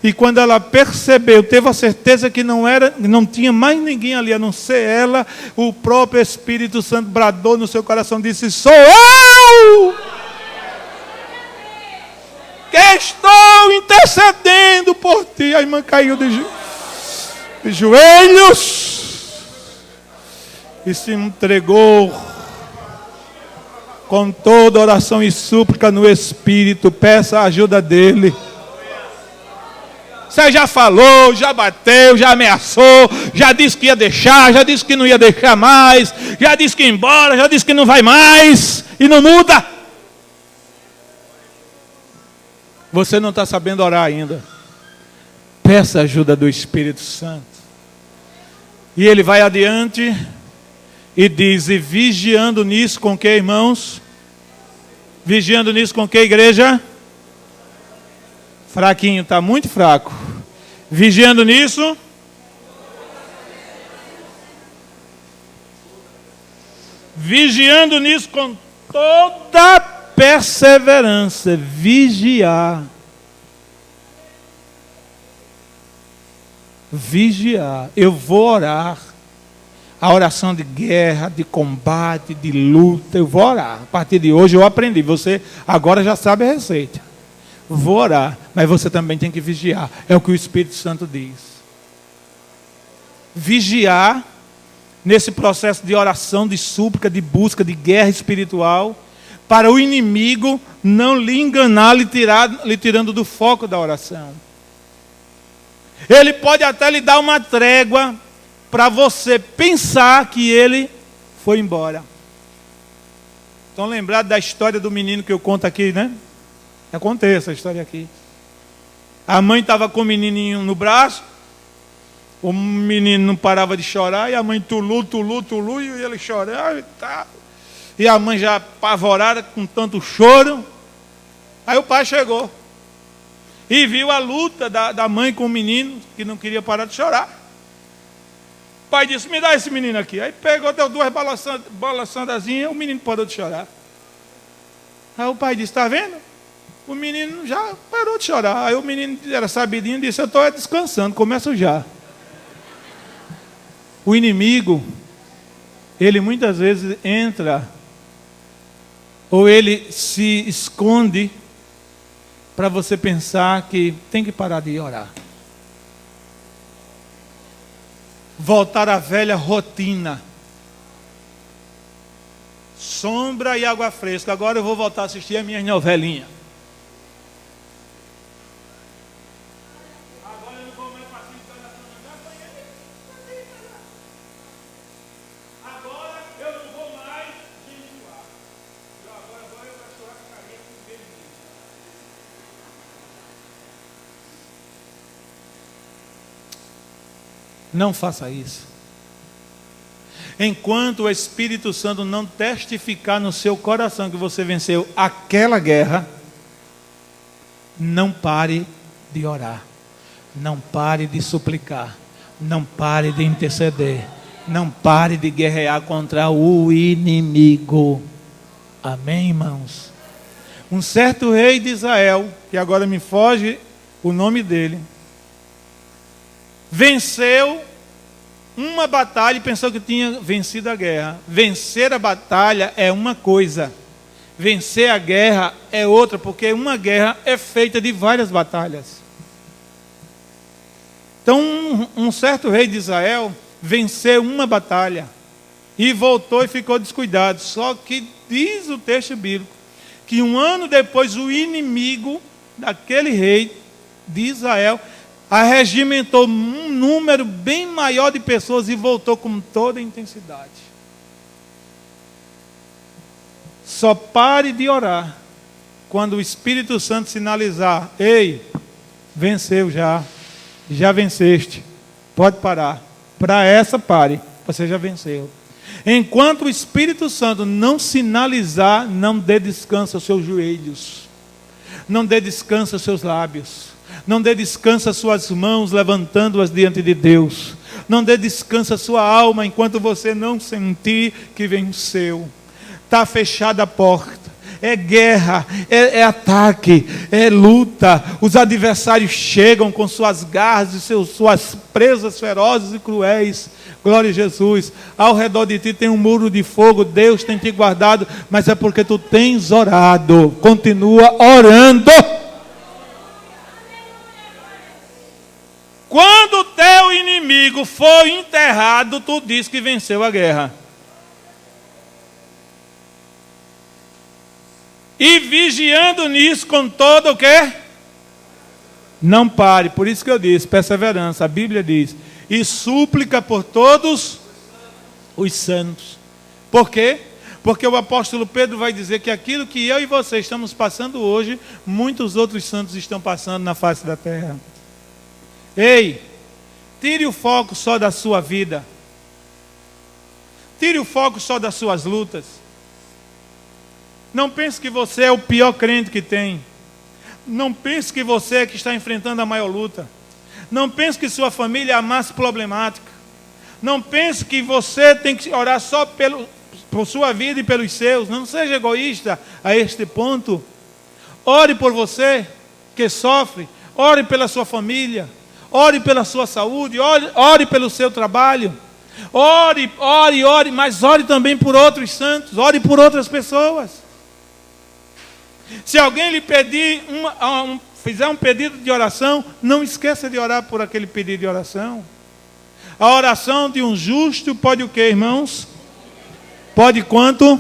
E quando ela percebeu, teve a certeza que não tinha mais ninguém ali a não ser ela, o próprio Espírito Santo bradou no seu coração, disse: sou eu que estou intercedendo por ti. A irmã caiu de joelhos e se entregou com toda oração e súplica no Espírito. Peça a ajuda dele. Você já falou, já bateu, já ameaçou, já disse que ia deixar, já disse que não ia deixar mais, já disse que ia embora, já disse que não vai mais, e não muda. Você não está sabendo orar ainda. Peça a ajuda do Espírito Santo. E ele vai adiante e diz: e vigiando nisso com que, irmãos? Vigiando nisso com que, igreja? Fraquinho, está muito fraco. Vigiando nisso. Vigiando nisso com toda perseverança. Vigiar. Vigiar. Eu vou orar. A oração de guerra, de combate, de luta. Eu vou orar. A partir de hoje eu aprendi. Você agora já sabe a receita. vou orar, mas você também tem que vigiar. É o que o Espírito Santo diz. Vigiar nesse processo de oração, de súplica, de busca, de guerra espiritual, para o inimigo não lhe enganar, lhe tirando do foco da oração. Ele pode até lhe dar uma trégua para você pensar que ele foi embora. Estão lembrados da história do menino que eu conto aqui, né? Eu contei essa história aqui. A mãe estava com o menininho no braço, o menino não parava de chorar, e a mãe tulu, e ele chorava e tal. E a mãe já apavorada com tanto choro. Aí o pai chegou e viu a luta da mãe com o menino, que não queria parar de chorar. O pai disse, me dá esse menino aqui. Aí pegou, deu duas balançandazinhas, o menino parou de chorar. Aí o pai disse, está vendo? O menino já parou de chorar. Aí o menino era sabidinho e disse, eu estou descansando, começo já. O inimigo, ele muitas vezes entra, ou ele se esconde, para você pensar que tem que parar de orar. Voltar à velha rotina. Sombra e água fresca. Agora eu vou voltar a assistir a minha novelinha. Agora eu não vou mais fazer agora eu não vou mais jejuar. Agora eu vou chorar com a cabeça com ele. Não faça isso. Enquanto o Espírito Santo não testificar no seu coração que você venceu aquela guerra, não pare de orar, não pare de suplicar, não pare de interceder, não pare de guerrear contra o inimigo. Amém, irmãos? Um certo rei de Israel, que agora me foge o nome dele, venceu uma batalha e pensou que tinha vencido a guerra. Vencer a batalha é uma coisa, vencer a guerra é outra, porque uma guerra é feita de várias batalhas. Então um certo rei de Israel venceu uma batalha e voltou e ficou descuidado. Só que diz o texto bíblico que um ano depois o inimigo daquele rei de Israel arregimentou um número bem maior de pessoas e voltou com toda a intensidade. Só pare de orar quando o Espírito Santo sinalizar, ei, venceu já venceste, pode parar. Para essa pare, você já venceu. Enquanto o Espírito Santo não sinalizar, não dê descanso aos seus joelhos, não dê descanso aos seus lábios, não dê descanso às suas mãos, levantando-as diante de Deus. Não dê descanso à sua alma, enquanto você não sentir que venceu. Está fechada a porta. É guerra, é ataque, é luta. Os adversários chegam com suas garras e suas presas ferozes e cruéis. Glória a Jesus. Ao redor de ti tem um muro de fogo. Deus tem te guardado, mas é porque tu tens orado. Continua orando. Quando o teu inimigo for enterrado, tu diz que venceu a guerra. E vigiando nisso com todo o quê? Não pare. Por isso que eu disse, perseverança. A Bíblia diz, e súplica por todos os santos. Por quê? Porque o apóstolo Pedro vai dizer que aquilo que eu e você estamos passando hoje, muitos outros santos estão passando na face da terra. Ei, tire o foco só da sua vida. Tire o foco só das suas lutas. Não pense que você é o pior crente que tem. Não pense que você é que está enfrentando a maior luta. Não pense que sua família é a mais problemática. Não pense que você tem que orar só por sua vida e pelos seus. Não seja egoísta a este ponto. Ore por você que sofre. Ore pela sua família. Ore pela sua saúde, ore pelo seu trabalho. Ore, mas ore também por outros santos. Ore por outras pessoas. Se alguém lhe pedir fizer um pedido de oração, não esqueça de orar por aquele pedido de oração. A oração de um justo pode o quê, irmãos? Pode quanto?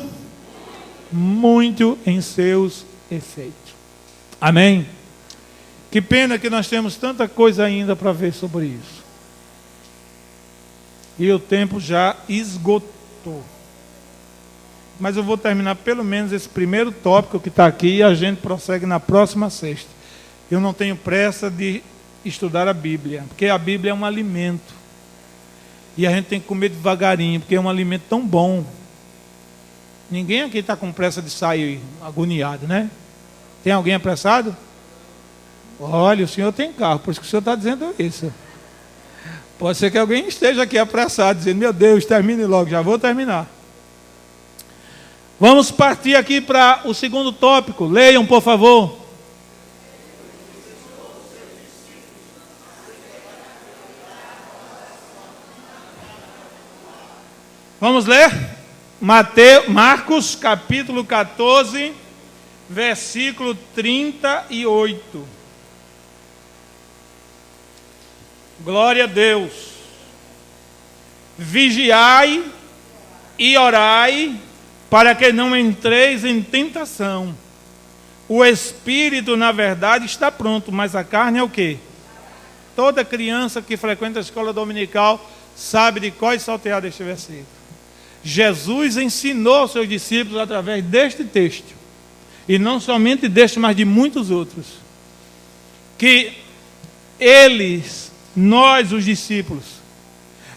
Muito em seus efeitos. Amém? Que pena que nós temos tanta coisa ainda para ver sobre isso. E o tempo já esgotou. Mas eu vou terminar pelo menos esse primeiro tópico que está aqui e a gente prossegue na próxima sexta. Eu não tenho pressa de estudar a Bíblia, porque a Bíblia é um alimento. E a gente tem que comer devagarinho, porque é um alimento tão bom. Ninguém aqui está com pressa de sair agoniado, né? Tem alguém apressado? Olha, o senhor tem carro, por isso que o senhor está dizendo isso. Pode ser que alguém esteja aqui apressado, dizendo, meu Deus, termine logo, já vou terminar. Vamos partir aqui para o segundo tópico. Leiam, por favor. Vamos ler? Marcos, capítulo 14, versículo 38. Glória a Deus. Vigiai e orai, para que não entreis em tentação. O espírito, na verdade, está pronto, mas a carne é o quê? Toda criança que frequenta a escola dominical sabe de qual salteado este versículo. Jesus ensinou aos seus discípulos através deste texto, e não somente deste, mas de muitos outros, que nós, os discípulos,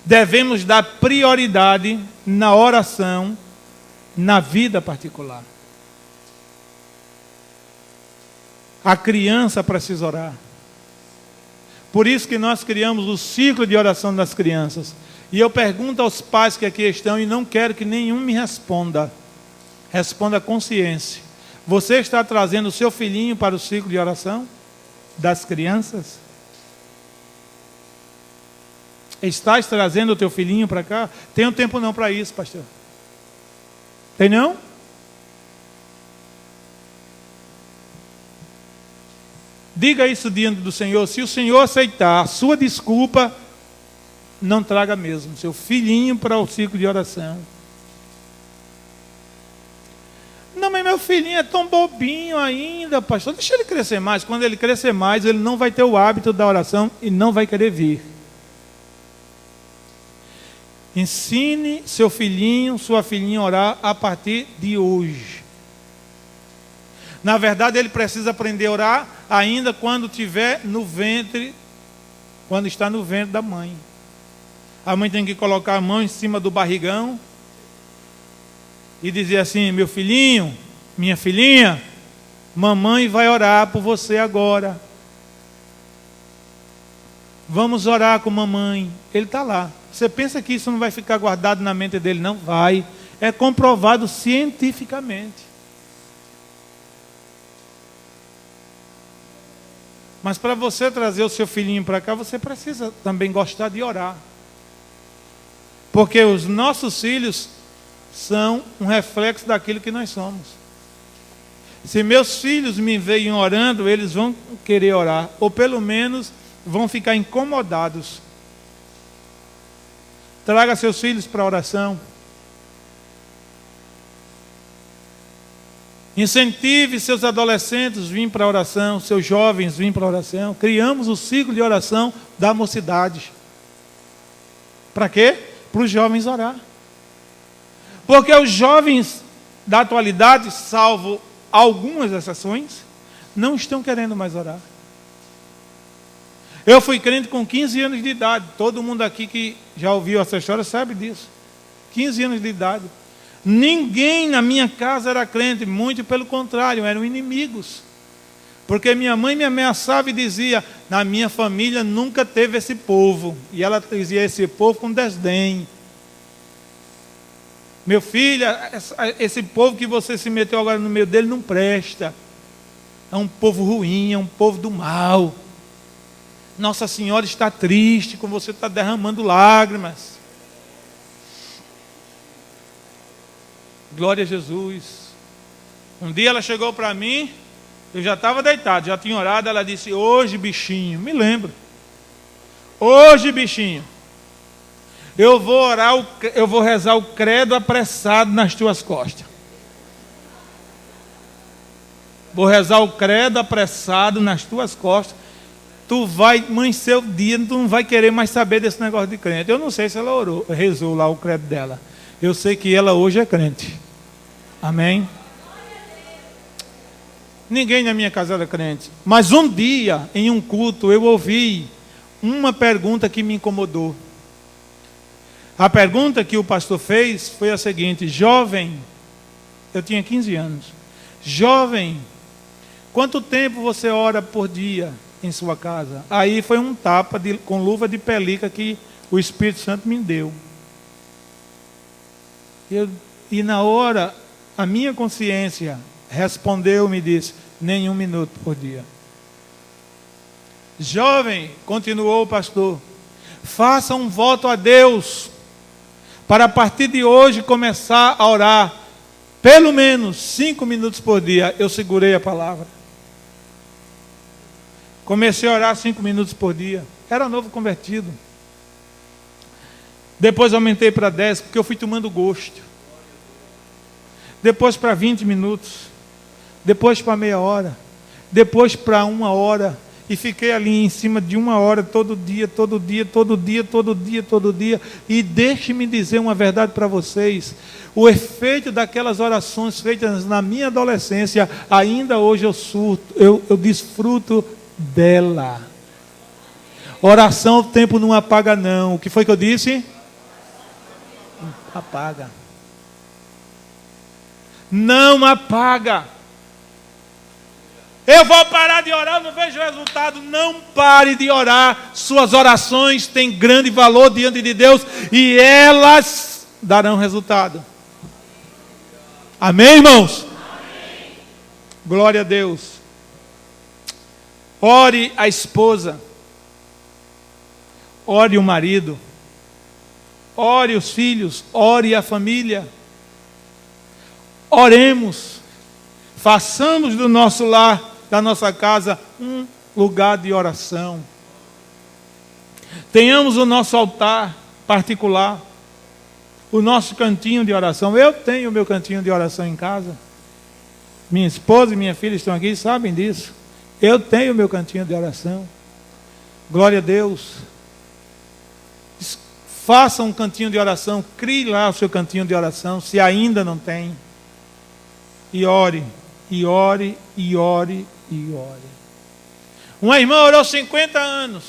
devemos dar prioridade na oração, na vida particular. A criança precisa orar. Por isso que nós criamos o ciclo de oração das crianças. E eu pergunto aos pais que aqui estão, e não quero que nenhum me responda. Responda com consciência. Você está trazendo o seu filhinho para o ciclo de oração das crianças? Estás trazendo o teu filhinho para cá? Tem um tempo não para isso, pastor. Tem não? Diga isso diante do Senhor. Se o Senhor aceitar a sua desculpa, não traga mesmo seu filhinho para o ciclo de oração. Não, mas meu filhinho é tão bobinho ainda, pastor. Deixa ele crescer mais. Quando ele crescer mais, ele não vai ter o hábito da oração e não vai querer vir. Ensine seu filhinho, sua filhinha a orar a partir de hoje. Na verdade, ele precisa aprender a orar ainda quando estiver no ventre, quando está no ventre da mãe. A mãe tem que colocar a mão em cima do barrigão e dizer assim, meu filhinho, minha filhinha, mamãe vai orar por você agora. Vamos orar com mamãe. Ele está lá. Você pensa que isso não vai ficar guardado na mente dele? Não vai. É comprovado cientificamente. Mas para você trazer o seu filhinho para cá, você precisa também gostar de orar. Porque os nossos filhos são um reflexo daquilo que nós somos. Se meus filhos me veem orando, eles vão querer orar. Ou pelo menos vão ficar incomodados. Traga seus filhos para a oração. Incentive seus adolescentes a vir para a oração, seus jovens a vir para a oração. Criamos o ciclo de oração da mocidade. Para quê? Para os jovens orar. Porque os jovens da atualidade, salvo algumas exceções, não estão querendo mais orar. Eu fui crente com 15 anos de idade. Todo mundo aqui que já ouviu essa história sabe disso. 15 anos de idade. Ninguém na minha casa era crente, muito pelo contrário, eram inimigos. Porque minha mãe me ameaçava e dizia, na minha família nunca teve esse povo. E ela dizia esse povo com desdém. Meu filho, esse povo que você se meteu agora no meio dele não presta. É um povo ruim, é um povo do mal. Nossa Senhora está triste, como você está derramando lágrimas. Glória a Jesus. Um dia ela chegou para mim, eu já estava deitado, já tinha orado, ela disse: hoje, bichinho, me lembro. Hoje, bichinho, eu vou rezar o credo apressado nas tuas costas. Vou rezar o credo apressado nas tuas costas. Tu vai amanhecer o dia, tu não vai querer mais saber desse negócio de crente. Eu não sei se ela rezou lá o credo dela. Eu sei que ela hoje é crente. Amém? Ninguém na minha casa era crente. Mas um dia, em um culto, eu ouvi uma pergunta que me incomodou. A pergunta que o pastor fez foi a seguinte: jovem, eu tinha 15 anos. Jovem, quanto tempo você ora por dia em sua casa? Aí foi um tapa com luva de pelica que o Espírito Santo me deu. E na hora, a minha consciência respondeu e me disse: nenhum minuto por dia. Jovem, continuou o pastor, faça um voto a Deus, para a partir de hoje começar a orar, pelo menos 5 minutos por dia. Eu segurei a palavra. Comecei a orar 5 minutos por dia. Era novo convertido. Depois aumentei para 10, porque eu fui tomando gosto. Depois para 20 minutos. Depois para meia hora. Depois para 1 hora. E fiquei ali em cima de 1 hora, todo dia, todo dia, todo dia, todo dia, todo dia. E deixe-me dizer uma verdade para vocês. O efeito daquelas orações feitas na minha adolescência, ainda hoje eu desfruto dela. Oração, o tempo não apaga não. O que foi que eu disse? Não apaga. Não apaga. Eu vou parar de orar, não vejo resultado. Não pare de orar. Suas orações têm grande valor diante de Deus e elas darão resultado. Amém, irmãos? Amém. Glória a Deus. Ore a esposa. Ore o marido. Ore os filhos. Ore a família. Oremos. Façamos do nosso lar, da nossa casa, um lugar de oração. Tenhamos o nosso altar particular, o nosso cantinho de oração. Eu tenho o meu cantinho de oração em casa. Minha esposa e minha filha estão aqui, sabem disso. Eu tenho o meu cantinho de oração. Glória a Deus. Faça um cantinho de oração, crie lá o seu cantinho de oração, se ainda não tem. E ore, e ore, e ore, e ore. Uma irmã orou 50 anos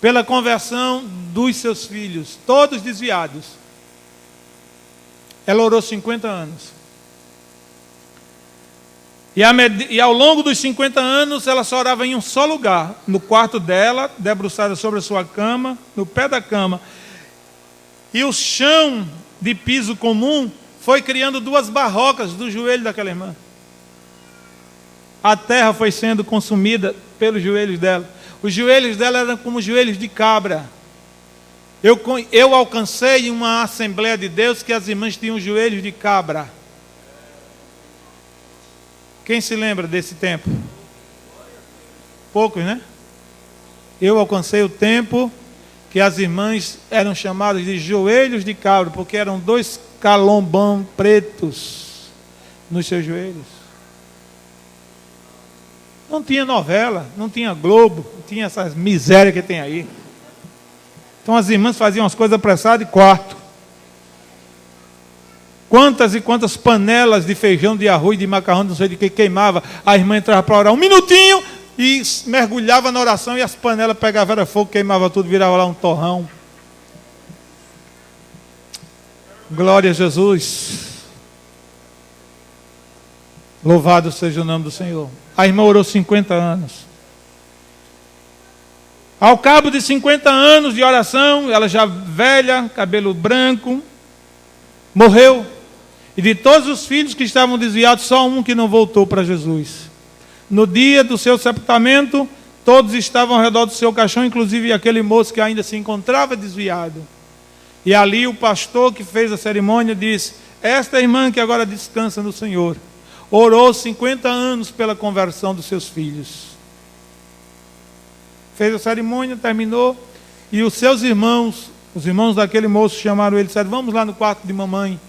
pela conversão dos seus filhos, todos desviados. Ela orou 50 anos. E ao longo dos 50 anos, ela só orava em um só lugar, no quarto dela, debruçada sobre a sua cama, no pé da cama. E o chão de piso comum foi criando 2 barrocas do joelho daquela irmã. A terra foi sendo consumida pelos joelhos dela. Os joelhos dela eram como joelhos de cabra. Eu alcancei em uma Assembleia de Deus que as irmãs tinham joelhos de cabra. Quem se lembra desse tempo? Poucos, né? Eu alcancei o tempo que as irmãs eram chamadas de joelhos de cabra, porque eram 2 calombão pretos nos seus joelhos. Não tinha novela, não tinha Globo, não tinha essas misérias que tem aí. Então as irmãs faziam as coisas apressadas de quarto. Quantas e quantas panelas de feijão, de arroz, de macarrão, não sei de que queimava. A irmã entrava para orar 1 minutinho e mergulhava na oração e as panelas pegavam, era fogo, queimava tudo, virava lá um torrão. Glória a Jesus. Louvado seja o nome do Senhor. A irmã orou 50 anos. Ao cabo de 50 anos de oração, ela já velha, cabelo branco, morreu. E de todos os filhos que estavam desviados, só um que não voltou para Jesus. No dia do seu sepultamento, todos estavam ao redor do seu caixão, inclusive aquele moço que ainda se encontrava desviado. E ali o pastor que fez a cerimônia disse: esta irmã que agora descansa no Senhor, orou 50 anos pela conversão dos seus filhos. Fez a cerimônia, terminou, e os seus irmãos, os irmãos daquele moço chamaram ele e disseram: vamos lá no quarto de mamãe,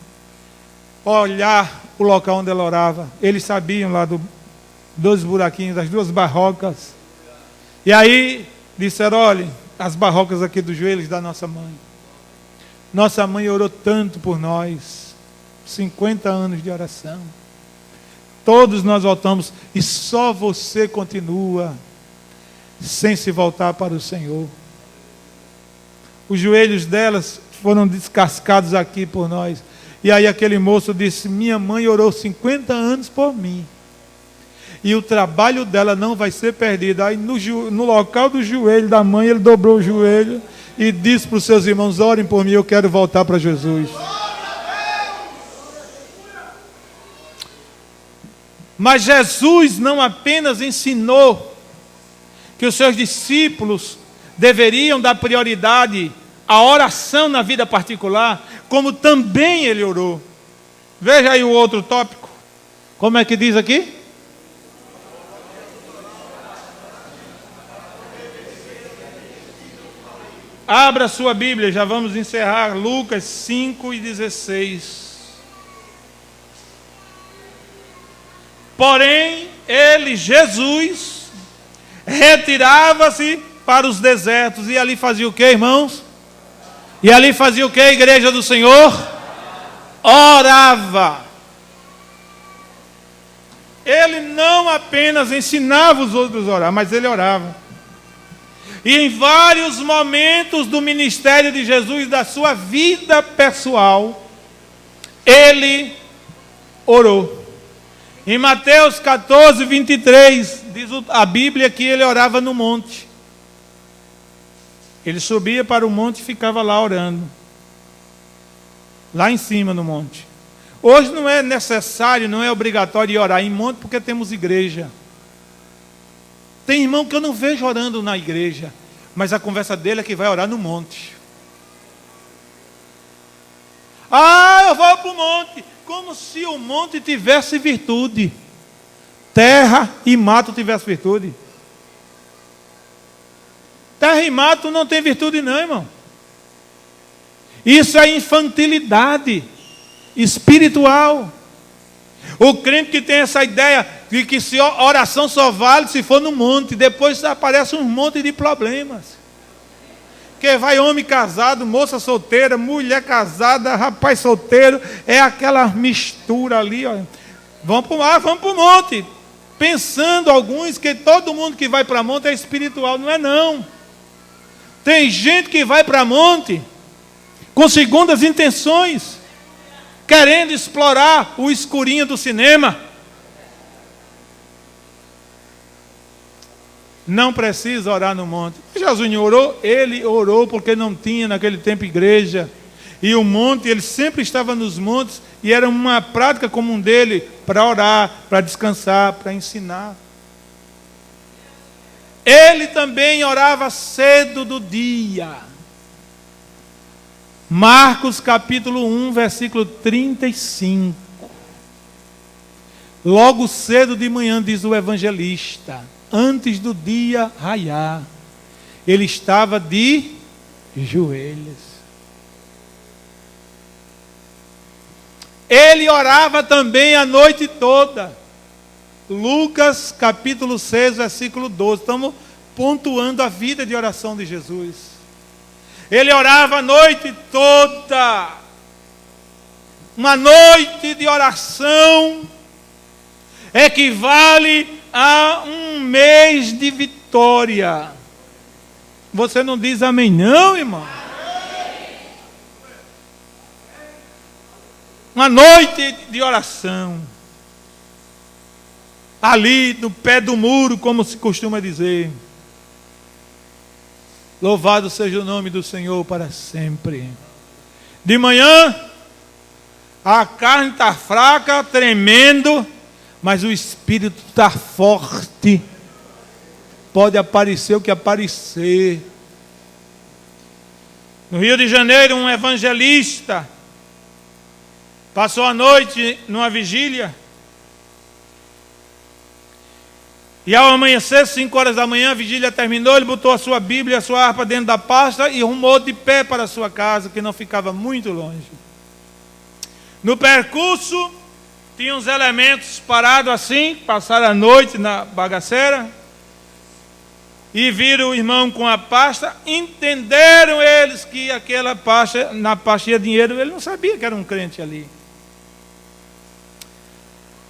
olhar o local onde ela orava. Eles sabiam lá dos buraquinhos, das duas barrocas. E aí disseram: olha, as barrocas aqui dos joelhos da nossa mãe. Nossa mãe orou tanto por nós, 50 anos de oração. Todos nós voltamos e só você continua sem se voltar para o Senhor. Os joelhos delas foram descascados aqui por nós. E aí aquele moço disse: minha mãe orou 50 anos por mim. E o trabalho dela não vai ser perdido. Aí no local do joelho da mãe, ele dobrou o joelho e disse para os seus irmãos: orem por mim, eu quero voltar para Jesus. Mas Jesus não apenas ensinou que os seus discípulos deveriam dar prioridade à oração na vida particular, como também ele orou. Veja aí o outro tópico. Como é que diz aqui? Abra sua Bíblia, já vamos encerrar. Lucas 5:16. Porém, ele, Jesus, retirava-se para os desertos. E ali fazia o que, irmãos? E ali fazia o que, igreja do Senhor? Orava. Ele não apenas ensinava os outros a orar, mas ele orava. E em vários momentos do ministério de Jesus, da sua vida pessoal, ele orou. Em Mateus 14:23, diz a Bíblia que ele orava no monte. Ele subia para o monte e ficava lá orando. Lá em cima no monte. Hoje não é necessário, não é obrigatório ir orar em monte, porque temos igreja. Tem irmão que eu não vejo orando na igreja, mas a conversa dele é que vai orar no monte. Ah, eu vou para o monte. Como se o monte tivesse virtude. Terra e mato tivesse virtude. Terra e mato não tem virtude não, irmão. Isso é infantilidade espiritual. O crente que tem essa ideia de que oração só vale se for no monte, depois aparece um monte de problemas. Que vai homem casado, moça solteira, mulher casada, rapaz solteiro, é aquela mistura ali, ó. Vamos para o monte. Pensando alguns que todo mundo que vai para monte é espiritual. Não é não. Tem gente que vai para monte com segundas intenções, querendo explorar o escurinho do cinema. Não precisa orar no monte. Jesus orou, ele orou porque não tinha naquele tempo igreja. E o monte, ele sempre estava nos montes, e era uma prática comum dele para orar, para descansar, para ensinar. Ele também orava cedo do dia. Marcos capítulo 1, versículo 35. Logo cedo de manhã, diz o evangelista, antes do dia raiar, ele estava de joelhos. Ele orava também a noite toda. Lucas capítulo 6, versículo 12. Estamos pontuando a vida de oração de Jesus. Ele orava a noite toda. Uma noite de oração equivale a um mês de vitória. Você não diz amém não, irmão? Uma noite de oração. Ali no pé do muro, como se costuma dizer. Louvado seja o nome do Senhor para sempre. De manhã, a carne está fraca, tremendo, mas o espírito está forte. Pode aparecer o que aparecer. No Rio de Janeiro, um evangelista passou a noite numa vigília E ao amanhecer, 5 horas da manhã, a vigília terminou, ele botou a sua Bíblia e a sua harpa dentro da pasta e rumou de pé para a sua casa, que não ficava muito longe. No percurso, tinha uns elementos parados assim, passaram a noite na bagaceira, e viram o irmão com a pasta, entenderam eles que aquela pasta, na pasta tinha dinheiro, ele não sabia que era um crente ali.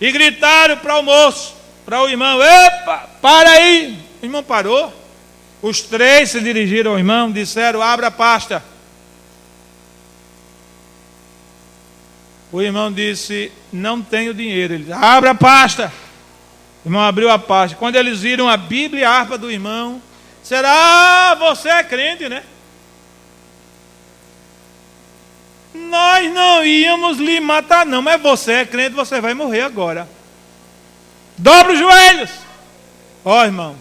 E gritaram para o moço, para o irmão: epa, para aí. O irmão parou. Os 3 se dirigiram ao irmão, disseram: abra a pasta. O irmão disse: não tenho dinheiro. Ele disse: abra a pasta. O irmão abriu a pasta. Quando eles viram a Bíblia e a harpa do irmão, disseram: ah, você é crente, né? Nós não íamos lhe matar não, mas você é crente, você vai morrer agora. Dobra os joelhos. Ó, irmão,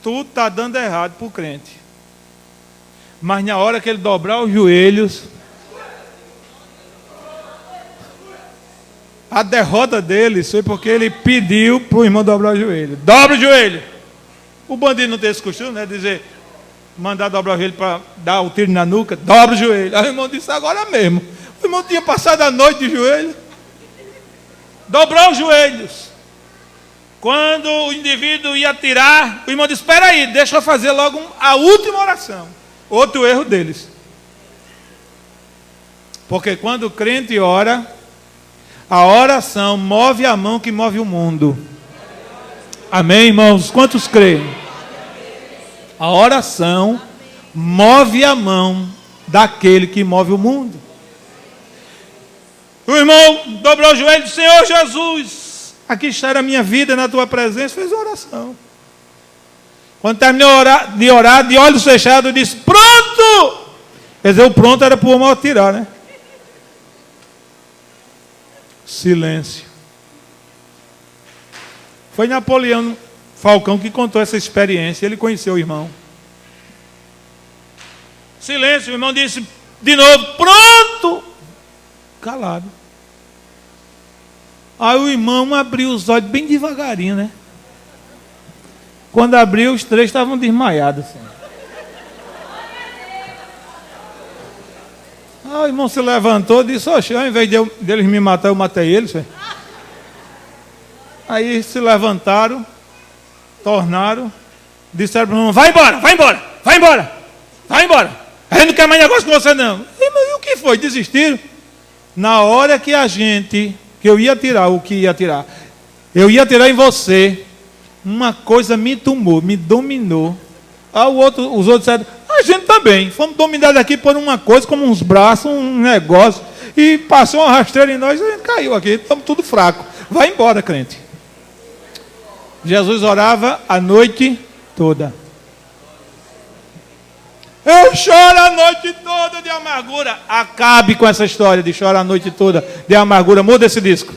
tudo está dando errado para o crente. Mas na hora que ele dobrar os joelhos, a derrota dele foi porque ele pediu para o irmão dobrar o joelho. Dobra o joelho. O bandido não tem esse costume, né? Dizer, mandar dobrar o joelho para dar o tiro na nuca. Dobra o joelho. Aí o irmão disse: agora mesmo. O irmão tinha passado a noite de joelho. Dobrou os joelhos. Quando o indivíduo ia tirar, o irmão disse: espera aí, deixa eu fazer logo a última oração. Outro erro deles. Porque quando o crente ora, a oração move a mão que move o mundo. Amém, irmãos? Quantos creem? A oração move a mão daquele que move o mundo. O irmão dobrou o joelho e disse: Senhor Jesus, aqui está a minha vida na tua presença. Fez a oração. Quando terminou de orar, de olhos fechados, disse: pronto! Quer dizer, o pronto era para o homem atirar, né? Silêncio. Foi Napoleão Falcão que contou essa experiência. Ele conheceu o irmão. Silêncio. O irmão disse de novo: pronto! Calado. Aí o irmão abriu os olhos bem devagarinho, né? Quando abriu, os 3 estavam desmaiados assim. Aí o irmão se levantou e disse: oxe, ao invés deles me matar, eu matei eles. Aí se levantaram, tornaram, disseram para o irmão: vai embora, vai embora, vai embora, vai embora. A gente não quer mais negócio com você não. E o que foi? Desistiram. Na hora que que eu ia tirar o que ia tirar, eu ia tirar em você, uma coisa me tomou, me dominou. Os outros disseram: a gente também, fomos dominados aqui por uma coisa, como uns braços, um negócio, e passou uma rasteira em nós, e a gente caiu aqui, estamos tudo fraco. Vai embora, crente. Jesus orava a noite toda. Eu choro a noite toda de amargura. Acabe com essa história de chorar a noite toda de amargura. Muda esse disco.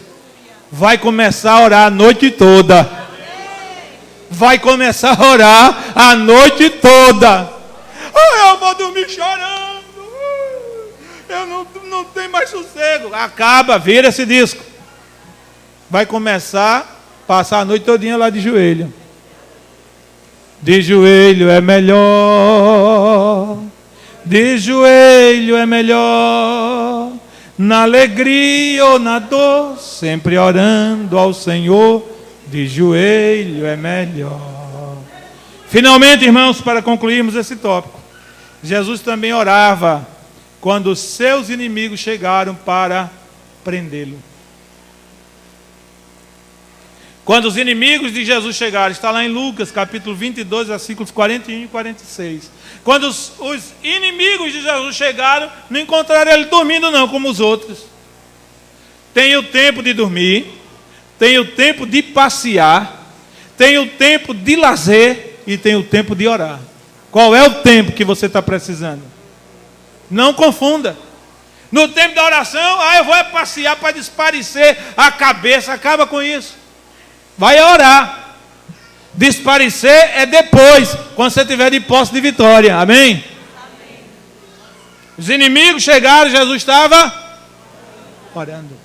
Vai começar a orar a noite toda. Vai começar a orar a noite toda. Eu vou dormir chorando. Eu não tenho mais sossego. Acaba, vira esse disco. Vai começar a passar a noite todinha lá de joelho. De joelho é melhor. De joelho é melhor. Na alegria ou na dor, sempre orando ao Senhor. De joelho é melhor. Finalmente, irmãos, para concluirmos esse tópico, Jesus também orava quando seus inimigos chegaram para prendê-lo. Quando os inimigos de Jesus chegaram, está lá em Lucas, capítulo 22, versículos 41 e 46. Quando os inimigos de Jesus chegaram, não encontraram ele dormindo não, como os outros. Tem o tempo de dormir, tem o tempo de passear, tem o tempo de lazer e tem o tempo de orar. Qual é o tempo que você está precisando? Não confunda. No tempo da oração, eu vou passear para desaparecer a cabeça, acaba com isso. Vai orar. Desaparecer é depois, quando você estiver de posse de vitória. Amém? Amém? Os inimigos chegaram, Jesus estava orando.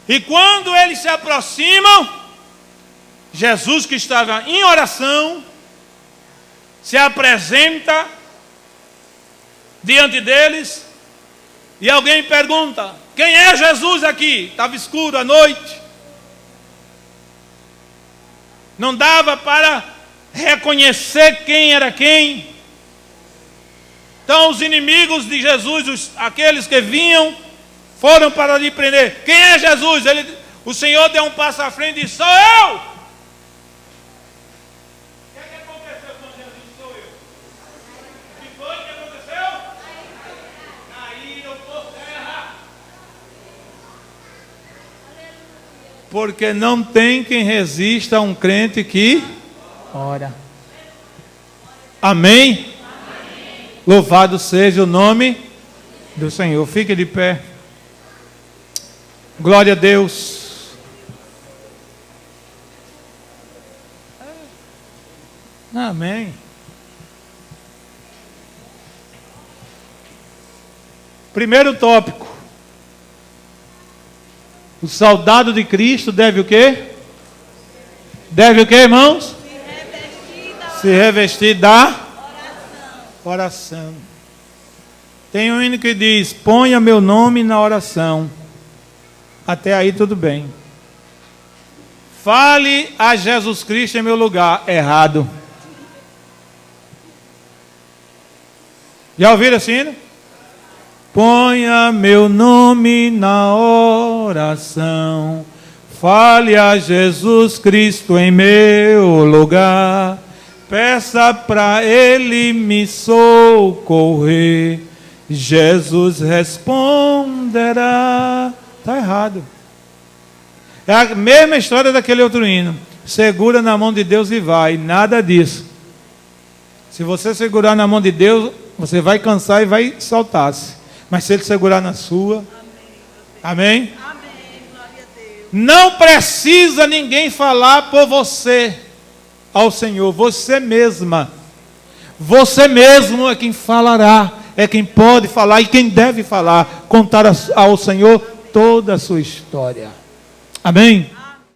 E quando eles se aproximam, Jesus, que estava em oração, se apresenta diante deles, e alguém pergunta: quem é Jesus aqui? Estava escuro à noite, não dava para reconhecer quem era quem. Então os inimigos de Jesus, aqueles que vinham, foram para lhe prender. Quem é Jesus? O Senhor deu um passo à frente e disse: sou eu! O que é que aconteceu quando Jesus disse: sou eu? O que foi que aconteceu? Caíram por terra. Porque não tem quem resista a um crente que ora. Amém? Louvado seja o nome do Senhor. Fique de pé. Glória a Deus. Amém. Primeiro tópico. O soldado de Cristo deve o quê? Deve o quê, irmãos? Se revestir da oração. Tem um hino que diz: ponha meu nome na oração. Até aí tudo bem. Fale a Jesus Cristo em meu lugar. Errado. Já ouviram assim, né? Ponha meu nome na oração. Fale a Jesus Cristo em meu lugar. Peça para Ele me socorrer. Jesus responderá. Está errado. É a mesma história daquele outro hino. Segura na mão de Deus e vai. Nada disso. Se você segurar na mão de Deus, você vai cansar e vai soltar-se. Mas se Ele segurar na sua... Amém? Amém. Glória a Deus. Não precisa ninguém falar por você ao Senhor. Você mesma. Você mesmo é quem falará. É quem pode falar e quem deve falar. Contar ao Senhor toda a sua história. Amém?